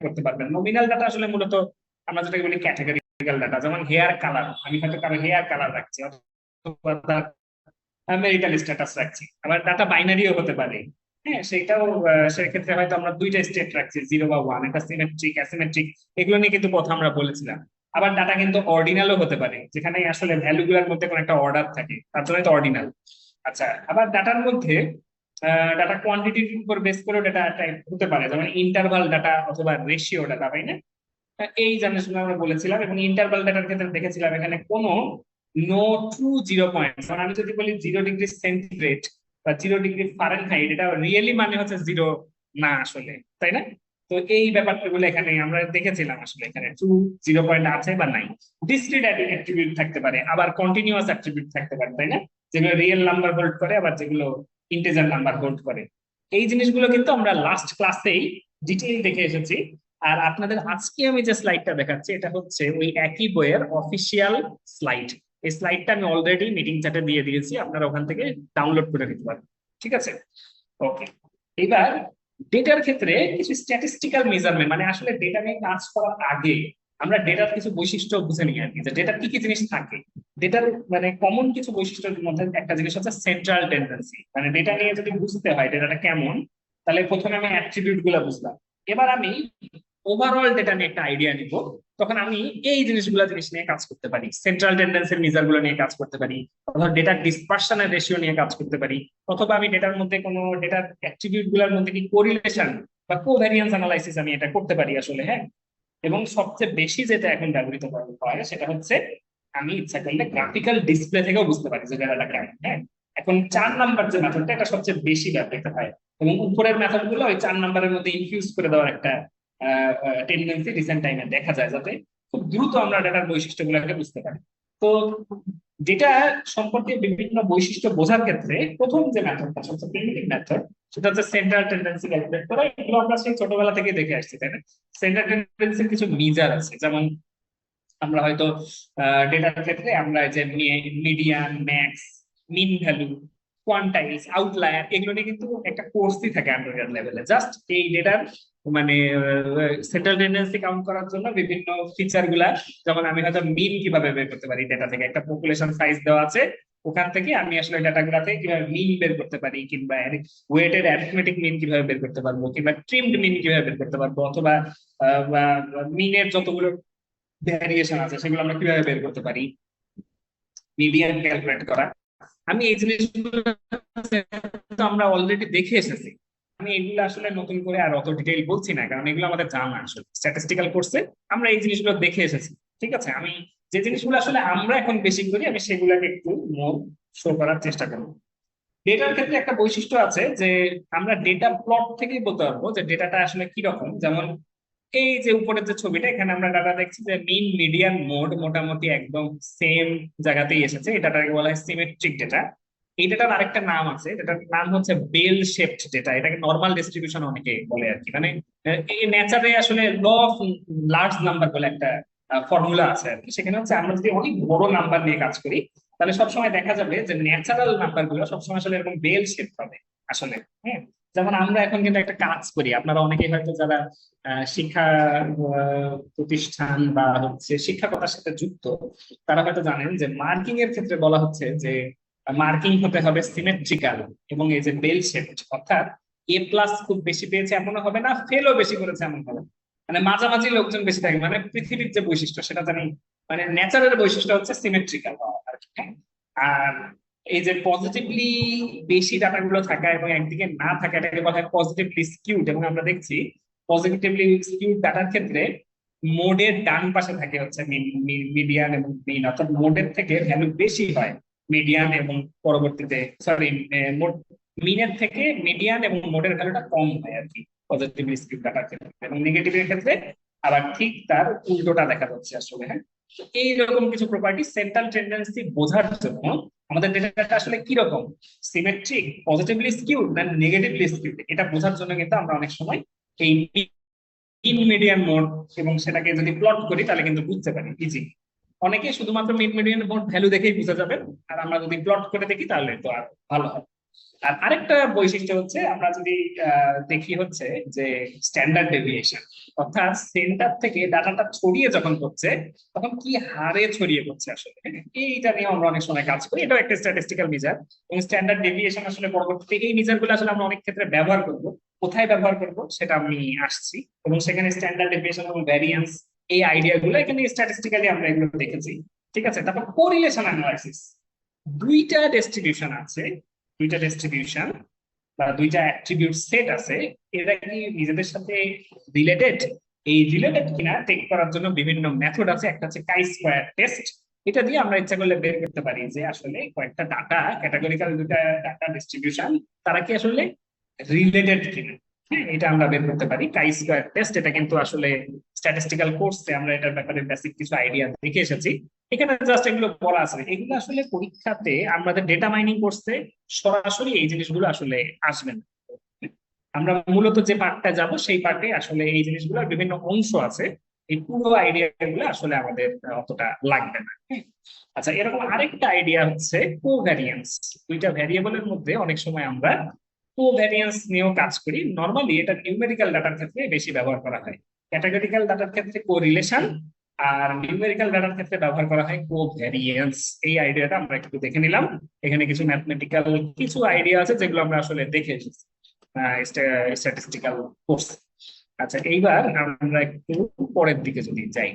করতে পারবেন। Nominal data আসলে মূলত আমরা যেটাকে বলি ক্যাটাগরিক্যাল ডাটা, যেমন হেয়ার কালার, আমি হয়তো কারো হেয়ার কালার রাখছি অথবা তার মেরিটাল স্ট্যাটাস রাখছি। আবার ডাটা বাইনারিও হতে পারে, হ্যাঁ সেটাও সেক্ষেত্রে হয়তো আমরা দুইটা স্টেট রাখছি, 0 বা 1, একটা সিমেট্রিক অ্যাসিমেট্রিক, এগুলো নিয়ে কিন্তু কথা আমরা বলেছিলাম। আবার ডাটা কিন্তু অর্ডিনালও হতে পারে, যেখানে আসলে ভ্যালুগুলোর মধ্যে কোনো একটা অর্ডার থাকে, তার জন্য তো অর্ডিনাল। আচ্ছা, আবার ডাটার মধ্যে ডাটা কোয়ান্টিটির উপর বেস করে ডাটা টাইপ হতে পারে, যেমন ইন্টারভাল ডাটা অথবা রেশিও ডাটা, তাই না? এই জিনিসগুলো আমরা বলেছিলাম। এবং ইন্টারভাল ডাটার ক্ষেত্রে দেখেছিলাম এখানে কোনো নো ট্রু 0 পয়েন্ট, কারণ আমি যদি বলি 0 ডিগ্রি সেন্টিগ্রেড বা 0 ডিগ্রি ফারেনহাইট, এটা রিয়েলি মানে হচ্ছে জিরো না আসলে, তাই না? তো এই ব্যাপারগুলো এখানে আমরা দেখেছিলাম, আসলে এখানে ট্রু 0 পয়েন্ট আছে বা নাই। ডিসক্রিট অ্যাট্রিবিউট থাকতে পারে, আবার কন্টিনিউয়াস অ্যাট্রিবিউট থাকতে পারে, তাই না? যেগুলো রিয়েল নাম্বার হোল্ড করে, আবার যেগুলো ইন্টিজার নাম্বার হোল্ড করে। এই জিনিসগুলো কিন্তু আমরা লাস্ট ক্লাসেই ডিটেইল দেখে এসেছি। আর আপনাদের আজকে আমি যে স্লাইডটা দেখাচ্ছি, এটা হচ্ছে ওই একই বইয়ের অফিসিয়াল স্লাইড। এই স্লাইডটা আমি অলরেডি মিটিং চ্যাটে দিয়ে দিয়েছি, আপনারা ওখান থেকে ডাউনলোড করে নিতে পারেন। ঠিক আছে, ওকে। এবার ডেটার ক্ষেত্রে কিছু স্ট্যাটিস্টিক্যাল মেজারমেন্ট, মানে আসলে ডেটা নিয়ে কাজ করার আগে আমরা ডেটার কিছু বৈশিষ্ট্য বুঝে নিই আর কি, যে ডেটার কি কি জিনিস থাকে। ডেটার মানে কমন কিছু বৈশিষ্ট্যের মধ্যে একটা জিনিস হচ্ছে সেন্ট্রাল টেন্ডেন্সি। মানে ডেটা নিয়ে যদি বুঝতে হয় ডেটাটা কেমন, তাহলে প্রথমে আমি অ্যাট্রিবিউট গুলো বুঝলাম। এবার আমি ওভারঅল ডেটা নিয়ে একটা আইডিয়া নিব, তখন আমি এই জিনিস নিয়ে কাজ করতে পারি, সেন্ট্রাল টেন্ডেন্সির মেজার গুলো নিয়ে কাজ করতে পারি, অথবা ডেটা ডিসপারশনের রেশিও নিয়ে কাজ করতে পারি, অথবা আমি ডেটার মধ্যে কোনো ডেটার অ্যাট্রিবিউট গুলোর মধ্যে কি কোরিলেশন বা কোভ্যারিয়েন্স অ্যানালাইসিস আমি এটা করতে পারি আসলে, হ্যাঁ। এবং সবচেয়ে বেশি যেটা এখন ব্যবহৃত হয় সেটা হচ্ছে আমি ইচ্ছা করলে গ্রাফিক্যাল ডিসপ্লে থেকেও বুঝতে পারি যে ডেটাটা কেমন, হ্যাঁ। এখন 4 নাম্বার যে মেথডটা, এটা সবচেয়ে বেশি ব্যবহৃত হয়, এবং উপরের মেথড গুলো ওই 4 নাম্বারের মধ্যে ইনফিউজ করে দেওয়ার একটা টেন্ডেন্সি রিসেন্ট টাইমে দেখা যায়, যাতে খুব দ্রুত আমরা ডেটার বৈশিষ্ট্যগুলোকে বুঝতে পারি। তো ডেটা সম্পর্কে বিভিন্ন বৈশিষ্ট্য বোঝার ক্ষেত্রে প্রথম যে মেথডটা, সবচেয়ে প্রিমিটিভ মেথড, সেটা হচ্ছে সেন্ট্রাল টেন্ডেন্সি ক্যালকুলেট করা। এগুলো আমরা সেই ছোটবেলা থেকে দেখে আসছি, তাই না? সেন্ট্রাল টেন্ডেন্সির কিছু মিজার আছে, যেমন আমরা হয়তো ডেটার ক্ষেত্রে আমরা যে median, max, mean value, quantiles, outliers, এগুলো নিয়ে কিন্তু একটা কোর্সই থাকে আন্ডারগ্রেড লেভেলে, জাস্ট এই ডেটার মানে সেন্ট্রাল টেন্ডেন্সি কাউন্ট করার জন্য বিভিন্ন ফিচার গুলা। যেমন আমি হয়তো মিন কিভাবে বের করতে পারি, ডেটা থেকে একটা পপুলেশন সাইজ দেওয়া আছে, ওখান থেকে আমি আসলে ডাটা গুলা থেকে কিভাবে মিন বের করতে পারি, কিংবা ওয়েটেড অ্যারিথমেটিক মিন কিভাবে বের করতে পারবো, কিংবা ট্রিমড মিন কিভাবে বের করতে পারবো, অথবা মিনের যতগুলো ভ্যারিয়েশন আছে সেগুলো আমরা কিভাবে বের করতে পারি, মিডিয়ান ক্যালকুলেট করা। আমি এই জিনিসগুলো তো আমরা অলরেডি দেখে এসেছি। আমি এগুলো আসলে নতুন করে আর অত ডিটেইল বলছি না, কারণ এগুলো আমাদের জানা, আসলে স্ট্যাটিস্টিক্যাল কোর্সে আমরা এই জিনিসগুলো দেখে এসেছি। ঠিক আছে, আমি যে জিনিসগুলো আসলে আমরা এখন বেশি করি আমি সেগুলোকে একটু মোর শো করার চেষ্টা করবো। ডেটার ক্ষেত্রে একটা বৈশিষ্ট্য আছে যে আমরা ডেটা প্লট থেকেই বলতে পারবো যে ডেটাটা আসলে কি রকম। যেমন এই যে উপরের যে ছবিটা, এখানে আমরা ডাটা দেখছি যে মিন, মিডিয়ান, মোড মোটামুটি একদম সেম জায়গাতেই এসেছে। এটাকে বলা হয় সিমেট্রিক ডেটা। এই ডেটার আরেকটা নাম আছে, যেটার নাম হচ্ছে বেল শেপড ডেটা। এটাকে নর্মাল ডিস্ট্রিবিউশন অনেকে বলে আর কি, মানে এই নেচারে আসলে ল অফ লার্জ নাম্বার বলে একটা ফর্মুলা আছে আর কি। সেখানে হচ্ছে আমরা যদি অনেক বড় নাম্বার নিয়ে কাজ করি, তাহলে সবসময় দেখা যাবে যে ন্যাচারাল নাম্বার গুলো সবসময় আসলে এরকম বেল শেপ হবে আসলে, হ্যাঁ। যেমন আমরা এখন কিন্তু একটা কাজ করি, আপনারা অনেকেই হয়তো যারা শিক্ষা প্রতিষ্ঠান বা হচ্ছে শিক্ষকতার সাথে যুক্ত, তারা হয়তো জানেন যে মার্কিং এর ক্ষেত্রে বলা হচ্ছে যে মার্কিং হতে হবে সিমেট্রিক্যাল, এবং এই যে বেল শেপড, অর্থাৎ A+ খুব বেশি পেয়েছে এমনও হবে না, ফেলও বেশি করেছে এমন হবে না। মানে মাঝামাঝি লোকজন বেশি থাকে, মানে পৃথিবীর যে বৈশিষ্ট্য সেটা জানি, মানে ন্যাচারাল বৈশিষ্ট্য হচ্ছে সিমেট্রিক্যাল আর কি, হ্যাঁ। আর এই যে পজিটিভলি বেশি ডাটাগুলো থাকা এবং একদিকে না থাকা, এটাকে বলা হয় পজিটিভলি স্কিউড। এবং আমরা দেখছি পজিটিভলি স্কিউড ডাটার ক্ষেত্রে মোডের ডান পাশে থাকে হচ্ছে মিডিয়ান এবং মিন, অর্থাৎ মোডের থেকে ভ্যালু বেশি হয় মিডিয়ান, এবং পরবর্তীতে সরি মিনের থেকে মিডিয়ান এবং মোডের ভ্যালুটা কম হয় আর কি পজিটিভলি স্কিউড ডাটার ক্ষেত্রে। এবং নেগেটিভের ক্ষেত্রে আবার ঠিক তার উল্টোটা দেখা যাচ্ছে আসলে, হ্যাঁ। এইরকম কিছু প্রপার্টি সেন্ট্রাল টেন্ডেন্সি বোঝার জন্য আমাদের ডেটাটা আসলে কি রকম, সিমেট্রিক, পজিটিভলি স্কিউড না নেগেটিভলি স্কিউড, এটা বোঝার জন্য কিন্তু আমরা অনেক সময় এই মিন, মিডিয়ান, মোড এবং সেটাকে যদি প্লট করি তাহলে কিন্তু বুঝতে পারি ইজি। অনেকে শুধুমাত্র মিন, মিডিয়ান, মোড ভ্যালু দেখেই বুঝে যাবেন, আর আমরা যদি প্লট করে দেখি তাহলে তো আর ভালো হয়। আর আরেকটা বৈশিষ্ট্য হচ্ছে আমরা যদি দেখি হচ্ছে যে স্ট্যান্ডার্ড ডেভিয়েশন, অর্থাৎ সেন্টার থেকে ডাটাটা ছড়িয়ে যখন পড়ছে তখন কি হারে ছড়িয়ে পড়ছে আসলে, হ্যাঁ? এইটা নিয়ে আমরা অনেক সময় কাজ করি, এটাও একটা স্ট্যাটিস্টিক্যাল মেজার। এবং স্ট্যান্ডার্ড ডেভিয়েশন আসলে পরবর্তীতে এই মেজার গুলো আসলে আমরা অনেক ক্ষেত্রে ব্যবহার করব, কোথায় ব্যবহার করব সেটা আমি আসছি। এবং সেখানে স্ট্যান্ডার্ড ডেভিয়েশন এবং ভ্যারিয়েন্স, এই আইডিয়া গুলো এখানে স্ট্যাটিস্টিক্যালি আমরা এগুলো দেখেছি। ঠিক আছে, তারপর কোরিলেশন অ্যানালাইসিস। দুইটা ডিস্ট্রিবিউশন আছে, দুইটা ডিস্ট্রিবিউশন বা দুইটা অ্যাট্রিবিউট সেট আছে, এরা কি নিজেদের সাথে রিলেটেড? এই রিলেটেড কিনা চেক করার জন্য বিভিন্ন মেথড আছে। একটা হচ্ছে কাই স্কয়ার টেস্ট, এটা দিয়ে আমরা ইচ্ছা করলে বের করতে পারি যে আসলে কয়েকটা ডাটা, ক্যাটাগরিক্যাল দুটা ডাটা ডিস্ট্রিবিউশন, তারা কি আসলে রিলেটেড কিনা। হ্যাঁ, এটা আমরা বের করতে পারি কাই স্কয়ার টেস্ট। এটা কিন্তু আসলে স্ট্যাটিস্টিক্যাল কোর্সে আমরা এটার ব্যাপারে বেসিক কিছু আইডিয়া দেখে এসেছি। এখানে জাস্ট এগুলো বলা আছে, এগুলো আসলে পরীক্ষাতে আমাদের ডেটা মাইনিং কোর্সে সরাসরি এই জিনিসগুলো আসলে আসবে না। আমরা মূলত যে পার্টটা যাব সেই পার্টে আসলে এই জিনিসগুলো বিভিন্ন অংশ আছে, এই পুরো আইডিয়া গুলো আসলে আমাদের অতটা লাগবে না। আচ্ছা, এরকম আরেকটা আইডিয়া হচ্ছে কোভ্যারিয়েন্স। দুইটা ভ্যারিয়েবলের মধ্যে অনেক সময় আমরা কোভ্যারিয়েন্স নিয়েও কাজ করি। নর্মালি এটা নিউমেরিক্যাল ডাটার ক্ষেত্রে বেশি ব্যবহার করা হয়, ক্যাটাগরিক্যাল ডাটার ক্ষেত্রে কোরিলেশন, আর নিউমেরিক্যাল ডাটার ক্ষেত্রে ব্যবহার করা হয় কোভ্যারিয়েন্স। এই আইডিয়াটা আমরা একটু দেখে নিলাম। এখানে কিছু ম্যাথমেটিক্যাল কিছু আইডিয়া আছে যেগুলো আমরা আসলে দেখে এসেছি স্ট্যাটিস্টিক্যাল কোর্স। আচ্ছা, এইবার আমরা একটু পরের দিকে যদি যাই,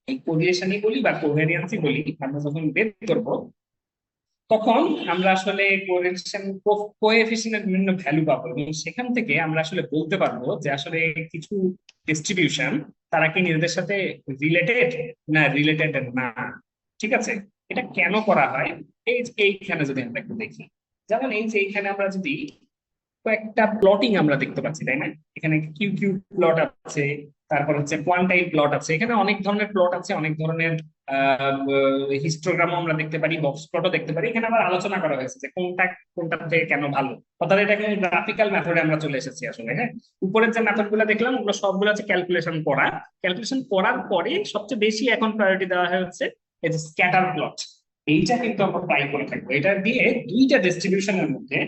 এই কোরিলেশনই বলি বা কোভ্যারিয়েন্সই বলি, আমরা যখন বের করব তখন আমরা আসলে কোরিলেশন কোএফিসিয়েন্টের বিভিন্ন ভ্যালু পাবো, এবং সেখান থেকে আমরা আসলে বলতে পারবো যে আসলে কিছু ডিস্ট্রিবিউশন তারা কি নিজেদের সাথে রিলেটেড না রিলেটেড না। ঠিক আছে, এটা কেন করা হয় এইখানে যদি আমরা একটু দেখি, যেমন এই যে এইখানে আমরা যদি কয়েকটা প্লটিং আমরা দেখতে পাচ্ছি, তাই না? এখানে কিউ কিউ প্লট আছে, তারপর হচ্ছে কোয়ান্টাইল প্লট আছে, এখানে অনেক ধরনের প্লট আছে, অনেক ধরনের হিস্টোগ্রামও আমরা দেখতে পারি, বক্স প্লটও দেখতে পারি। এখানে আবার আলোচনা করা হয়েছে যে কোনটা কোনটা থেকে কেন ভালো, অর্থাৎ এটা কিন্তু গ্রাফিক্যাল মেথডে আমরা চলে এসেছি আসলে। হ্যাঁ, উপরের যে মেথড গুলো দেখলাম ওগুলো সবগুলো হচ্ছে ক্যালকুলেশন করা। ক্যালকুলেশন করার পরে সবচেয়ে বেশি এখন প্রায়োরিটি দেওয়া হচ্ছে এই যে স্ক্যাটার প্লট। এইটা কিন্তু আমরা ট্রাই করে থাকবো, এটা দিয়ে দুইটা ডিস্ট্রিবিউশনের মধ্যে,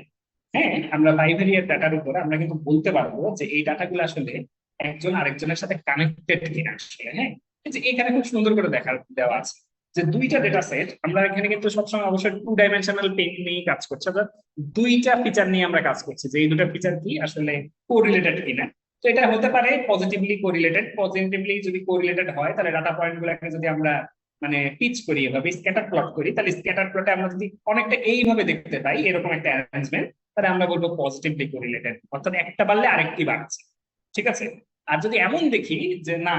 হ্যাঁ, আমরা বাইভেরিয়ার ডাটার উপর আমরা কিন্তু বলতে পারবো যে এই ডাটাগুলো আসলে একজন আরেকজনের সাথে কানেক্টেড কিনা আসলে। হ্যাঁ, এই যে এখানে খুব সুন্দর করে দেখা দেওয়া আছে যে দুইটা ডেটা সেট, আমরা এখানে কিন্তু সবসময় অবশ্যই 2 ডাইমেনশনাল পেইন্ট নিয়ে কাজ করছি, অর্থাৎ দুইটা ফিচার নিয়ে আমরা কাজ করছি যে এই দুটো ফিচার কি আসলে কোরিলেটেড কিনা। তো এটা হতে পারে পজিটিভলি কোরিলেটেড। পজিটিভলি যদি কোরিলেটেড হয় তাহলে ডাটা পয়েন্ট গুলোকে যদি আমরা মানে পিচ করি, এভাবে স্ক্যাটার প্লট করি, তাহলে স্ক্যাটার প্লটে আমরা যদি অনেকটা এইভাবে দেখতে পাই, এরকম একটা অ্যারেঞ্জমেন্ট, তাহলে আমরা বলবো পজিটিভলি কোরিলেটেড, অর্থাৎ একটা বাড়লে আরেকটি বাড়ছে। ঠিক আছে, আর যদি এমন দেখি যে না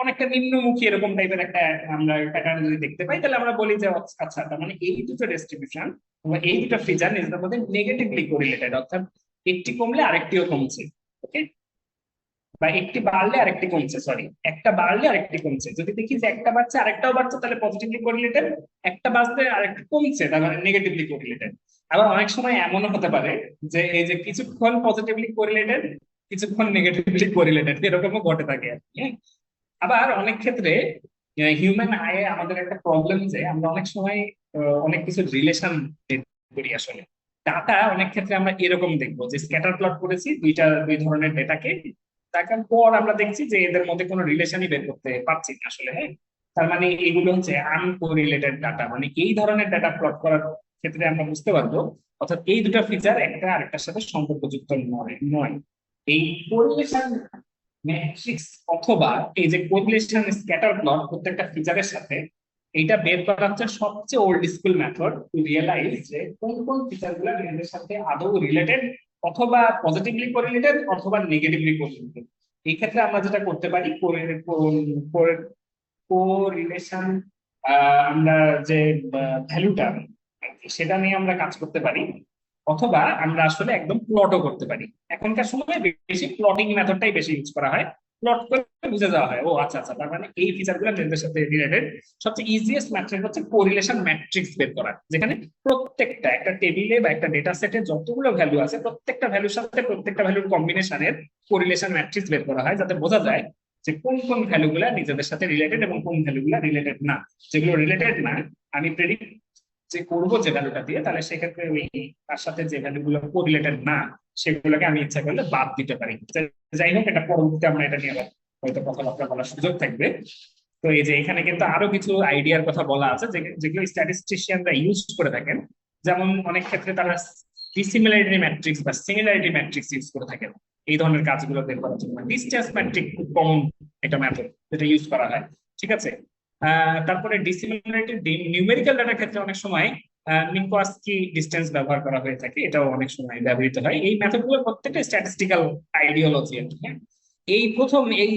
অনেকটা নিম্নমুখী এরকম টাইপের একটা আমরা প্যাটার্ন যদি দেখতে পাই, তাহলে আমরা বলি যে আচ্ছা, তার মানে এই দুটো ডিস্ট্রিবিউশন বা এই দুটো ফিচার নিজেদের মধ্যে নেগেটিভলি কোরিলেটেড, অর্থাৎ একটি কমলে আরেকটিও কমছে। ওকে, বা একটি বাড়লে আরেকটি কমছে, সরি, একটা বাড়লে আরেকটি কমছে। যদি দেখি যে একটা বাড়ছে আরেকটাও বাড়ছে তাহলে পজিটিভলি কোরিলেটেড, একটা বাড়লে আরেকটা কমছে তার মানে নেগেটিভলি কোরিলেটেড। আবার অনেক সময় এমনও হতে পারে যে এই যে কিছুক্ষণ পজিটিভলি কোরিলেটেড, কিছুক্ষণ নেগেটিভলি কোরিলেটেড, এরকমও ঘটে থাকে আর কি। আবার অনেক ক্ষেত্রে হিউম্যান আইয়ে আমাদের একটা প্রবলেম যে আমরা অনেক সময় অনেক কিছু রিলেশন করি আসলে। ডাটা অনেক ক্ষেত্রে আমরা এরকম দেখবো যে স্ক্যাটার প্লট করেছি দুই ধরনের ডেটাকে, দেখার পর আমরা দেখছি যে এদের মধ্যে কোনো রিলেশনই বের করতে পারছি না আসলে। হ্যাঁ, তার মানে এগুলো হচ্ছে আনকোরিলেটেড ডাটা, মানে এই ধরনের ডাটা প্লট করার ক্ষেত্রে আমরা বুঝতে পারবো, অর্থাৎ এই দুটো ফিচার একটা আরেকটার সাথে সম্পর্কযুক্ত নয়। এই কোরিলেশন ম্যাট্রিক্স অথবা এই যে কোরিলেশন স্ক্যাটার প্লট প্রত্যেকটা ফিচারের সাথে, এইটা বের করা হচ্ছে সবচেয়ে old school method to realize যে কোন কোন ফিচার গুলো এদের সাথে আদৌ রিলেটেড, অথবা পজিটিভলি কোরিলেটেড অথবা নেগেটিভলি কোরিলেটেড। এই ক্ষেত্রে আমরা যেটা করতে পারি, কোরিলেশন আমরা যে ভ্যালুটা সেটা নিয়ে আমরা কাজ করতে পারি, অথবা আমরা আসলে একদম প্লটও করতে পারি। এখনকার সময় বেশি প্লটিং মেথডটাই বেশি ইউজ করা হয়, প্লট করে বুঝে যাওয়া হয় ও আচ্ছা আচ্ছা, তার মানে এই ফিচার গুলো নিজেদের সাথে রিলেটেড। সবচেয়ে ইজিয়েস্ট মেথড হচ্ছে কোরিলেশন ম্যাট্রিক্স বের করা, যেখানে প্রত্যেকটা একটা টেবিলে বা একটা ডেটা সেটে যতগুলো ভ্যালু আছে প্রত্যেকটা ভ্যালুর সাথে প্রত্যেকটা ভ্যালুর কম্বিনেশনের কোরিলেশন ম্যাট্রিক্স বের করা হয়, যাতে বোঝা যায় যে কোন কোন ভ্যালু গুলা নিজেদের সাথে রিলেটেড এবং কোন ভ্যালু গুলা রিলেটেড না। যেগুলো রিলেটেড না আমি প্রেডিক্ট যে করবো যে ভ্যালুটা দিয়ে, তাহলে সেক্ষেত্রে ওই তার সাথে যে ভ্যালুগুলো কোরিলেটেড না সেগুলোকে আমি ইচ্ছা করলে বাদ দিতে পারি। যাই হোক, এটা পরবর্তীতে আমরা এটা নিয়ে আবার হয়তো কথাবার্তা বলার সুযোগ থাকবে। তো এই যে এখানে কিন্তু আরো কিছু আইডিয়ার কথা বলা আছে যেগুলো স্ট্যাটিস্টিশিয়ানরা ইউজ করে থাকেন। যেমন অনেক ক্ষেত্রে তারা ডিসিমিলারিটি ম্যাট্রিক্স বা সিমিলারিটি ম্যাট্রিক্স ইউজ করে থাকেন এই ধরনের কাজগুলো বের করার জন্য। ডিসটেন্স ম্যাট্রিক খুব কমন একটা মেথড যেটা ইউজ করা হয়, ঠিক আছে। তারপরে ডিসিমিলারিটি নিউমেরিক্যাল ডাটার ক্ষেত্রে অনেক সময় মিনকোয়াস্কি ডিসটেন্স ব্যবহার করা হয়ে থাকে, এটাও অনেক সময় ব্যবহৃত হয়। এই মেথডগুলো প্রত্যেকটা স্ট্যাটিস্টিক্যাল আইডিওলজি আর কি, হ্যাঁ। এই প্রথম এই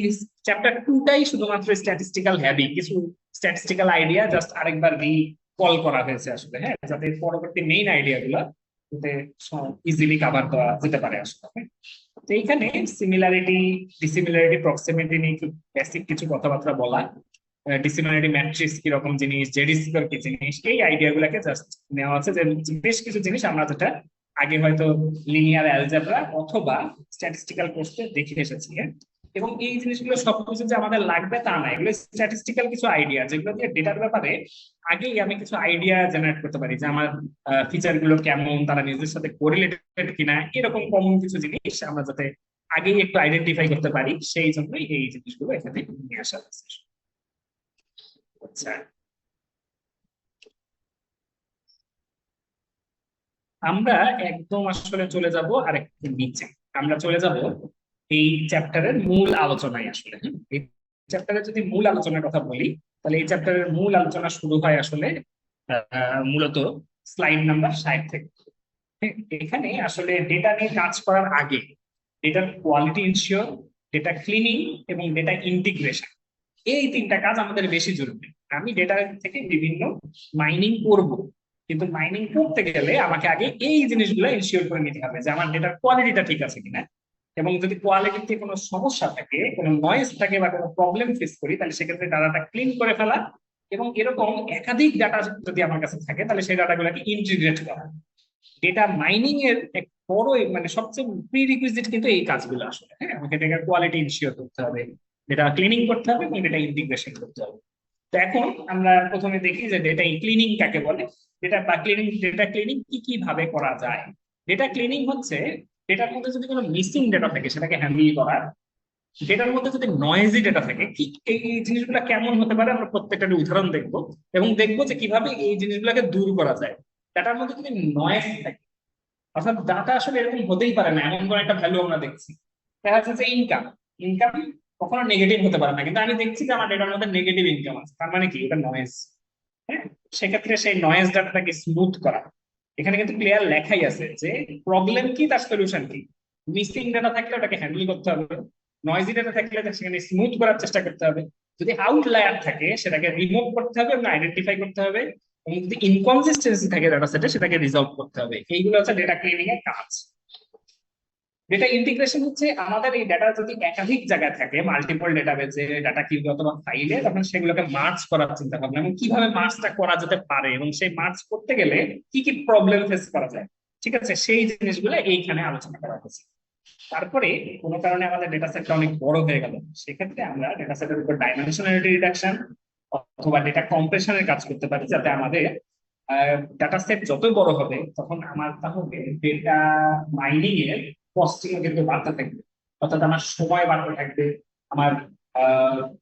চ্যাপ্টার 2টাই শুধুমাত্র স্ট্যাটিস্টিক্যাল হ্যাভি, কিছু স্ট্যাটিস্টিক্যাল আইডিয়া জাস্ট আরেকবার রিকল করা হয়েছে আসলে, হ্যাঁ, যাতে পরবর্তী মেইন আইডিয়া গুলা ইজিলি কাভার করা যেতে পারে আসলে, হ্যাঁ? তো এইখানে সিমিলারিটি, ডিসিমিলারিটি, প্রক্সিমিটি নিয়ে বেসিক কিছু কথাবার্তা বলা, ডিসিমিলারিটি ম্যাট্রিক্স কি রকম জিনিস, জেডি স্কোয়ার কি জিনিস, এই আইডিয়া গুলাকে জাস্ট নেওয়া আছে। যে বেশ কিছু জিনিস আমরা যেটা আগে হয়তো লিনিয়ার অ্যালজেব্রা অথবা স্ট্যাটিস্টিক্যাল কোর্সে দেখে এসেছি, হ্যাঁ? এবং এই জিনিসগুলো সবকিছু যে আমাদের লাগবে তা না, এগুলো স্ট্যাটিস্টিক্যাল কিছু আইডিয়া যেগুলো দিয়ে ডেটার ব্যাপারে আগেই আমি কিছু আইডিয়া জেনারেট করতে পারি, যে আমার ফিচার গুলো কেমন, তারা নিজের সাথে কোরিলেটেড কিনা, এরকম কমন কিছু জিনিস আমরা যাতে আগেই একটু আইডেন্টিফাই করতে পারি, সেই জন্যই এই জিনিসগুলো এখানে নিয়ে আসা হয়েছে। আচ্ছা, আমরা একদম আসলে চলে যাব আরেকটু নিচে। আমরা চলে যাব এই চ্যাপ্টারের মূল আলোচনায় আসলে, হ্যাঁ? এই চ্যাপ্টারের যদি মূল আলোচনার কথা বলি, তাহলে এই চ্যাপ্টারের মূল আলোচনা শুরু হয় আসলে মূলত স্লাইড নাম্বার 60 থেকে, হ্যাঁ? এখানে আসলে ডেটা নিয়ে কাজ করার আগে ডেটার কোয়ালিটি ইনশিওর, ডেটা ক্লিনিং এবং ডেটা ইন্টিগ্রেশন, এই তিনটা কাজ আমাদের বেশি জরুরি। আমি ডেটা থেকে বিভিন্ন মাইনিং করব, কিন্তু মাইনিং করতে গেলে আমাকে আগে এই জিনিসগুলো ইনশিওর করে নিতে হবে যে আমার ডেটার কোয়ালিটিটা ঠিক আছে কিনা। এবং যদি কোয়ালিটিতে কোনো সমস্যা থাকে, কোনো নয়েজ থাকে বা কোনো প্রবলেম ফেস করি, তাহলে সেক্ষেত্রে ডাটাটা ক্লিন করে ফেলা, এবং এরকম একাধিক ডাটা যদি আমার কাছে থাকে তাহলে সেই ডাটাগুলোকে ইন্টিগ্রেট করা। ডেটা মাইনিং এর এক বড় মানে সবচেয়ে প্রি রিকুইজিট কিন্তু এই কাজগুলো আসলে, হ্যাঁ। আমাকে ডেটার কোয়ালিটি ইনশিওর করতে হবে, ডেটা ক্লিনিং করতে হবে এবং ডেটা ইন্টিগ্রেশন করতে হবে। তো এখন আমরা প্রথমে দেখি যে ডেটা ক্লিনিং কাকে বলে, ডেটা ক্লিনিং কি কি ভাবে করা যায়। ডেটা ক্লিনিং হচ্ছে ডেটার মধ্যে যদি কোনো মিসিং ডেটা থাকে সেটাকে হ্যান্ডেল করা। ডেটার মধ্যে যদি নয়েজি ডেটা থাকে, কি এই জিনিসগুলো কেমন হতে পারে আমরা প্রত্যেকটা উদাহরণ দেখবো, এবং দেখবো যে কিভাবে এই জিনিসগুলোকে দূর করা যায়। ডাটার মধ্যে যদি নয়েজ থাকে, অর্থাৎ ডাটা আসলে এরকম হতেই পারে না, এমন কোন একটা ভ্যালু আমরা দেখছি, দেখা যাচ্ছে যে ইনকাম, ইনকাম কখনো নেগেটিভ হতে পারে না, কিন্তু আমি দেখছি যে আমার ডেটার মধ্যে নেগেটিভ ইনকাম আছে, তার মানে কি এটা নয়েজ, হ্যাঁ। সেক্ষেত্রে সেই নয়েজ ডাটাটাকে স্মুথ করা, এখানে কিন্তু ক্লিয়ার লেখাই আছে যে প্রবলেম কি, তার সলিউশন কি। মিসিং ডাটা থাকলে ওটাকে হ্যান্ডেল করতে হবে, নয়েজি ডাটা থাকলে সেখানে স্মুথ করার চেষ্টা করতে হবে, যদি আউটলায়ার থাকে সেটাকে রিমুভ করতে হবে এবং আইডেন্টিফাই করতে হবে, এবং যদি ইনকনসিস্টেন্সি থাকে ডাটা সেটে সেটাকে রিজলভ করতে হবে। এইগুলো হচ্ছে ডেটা ক্লিনিং এর কাজ। ডেটা ইন্টিগ্রেশন হচ্ছে আমাদের এই ডাটা যদি একাধিক জায়গায় থাকে, মাল্টিপল ডেটাবেজে, ডাটা কিউবে অথবা ফাইলে, তখন সেগুলোকে মার্জ করার চিন্তা ভাবনা এবং কিভাবে মার্জটা করা যেতে পারে, এবং সেই মার্জ করতে গেলে কি কি প্রবলেম ফেস করা যায়, ঠিক আছে, সেই জিনিসগুলো এইখানে আলোচনা করা হয়েছে। তারপরে কোনো কারণে আমাদের ডেটা সেটটা অনেক বড় হয়ে গেল, সেক্ষেত্রে আমরা ডেটা সেটের উপর ডাইমেনশনালিটি রিডাকশন অথবা ডেটা কম্প্রেশনের কাজ করতে পারি, যাতে আমাদের ডাটা সেট যত বড় হবে তখন আমার তাহলে ডেটা মাইনিং এর কস্টিং কিন্তু বাড়তে থাকবে, অর্থাৎ আমার সময় বাড়তে থাকবে, আমার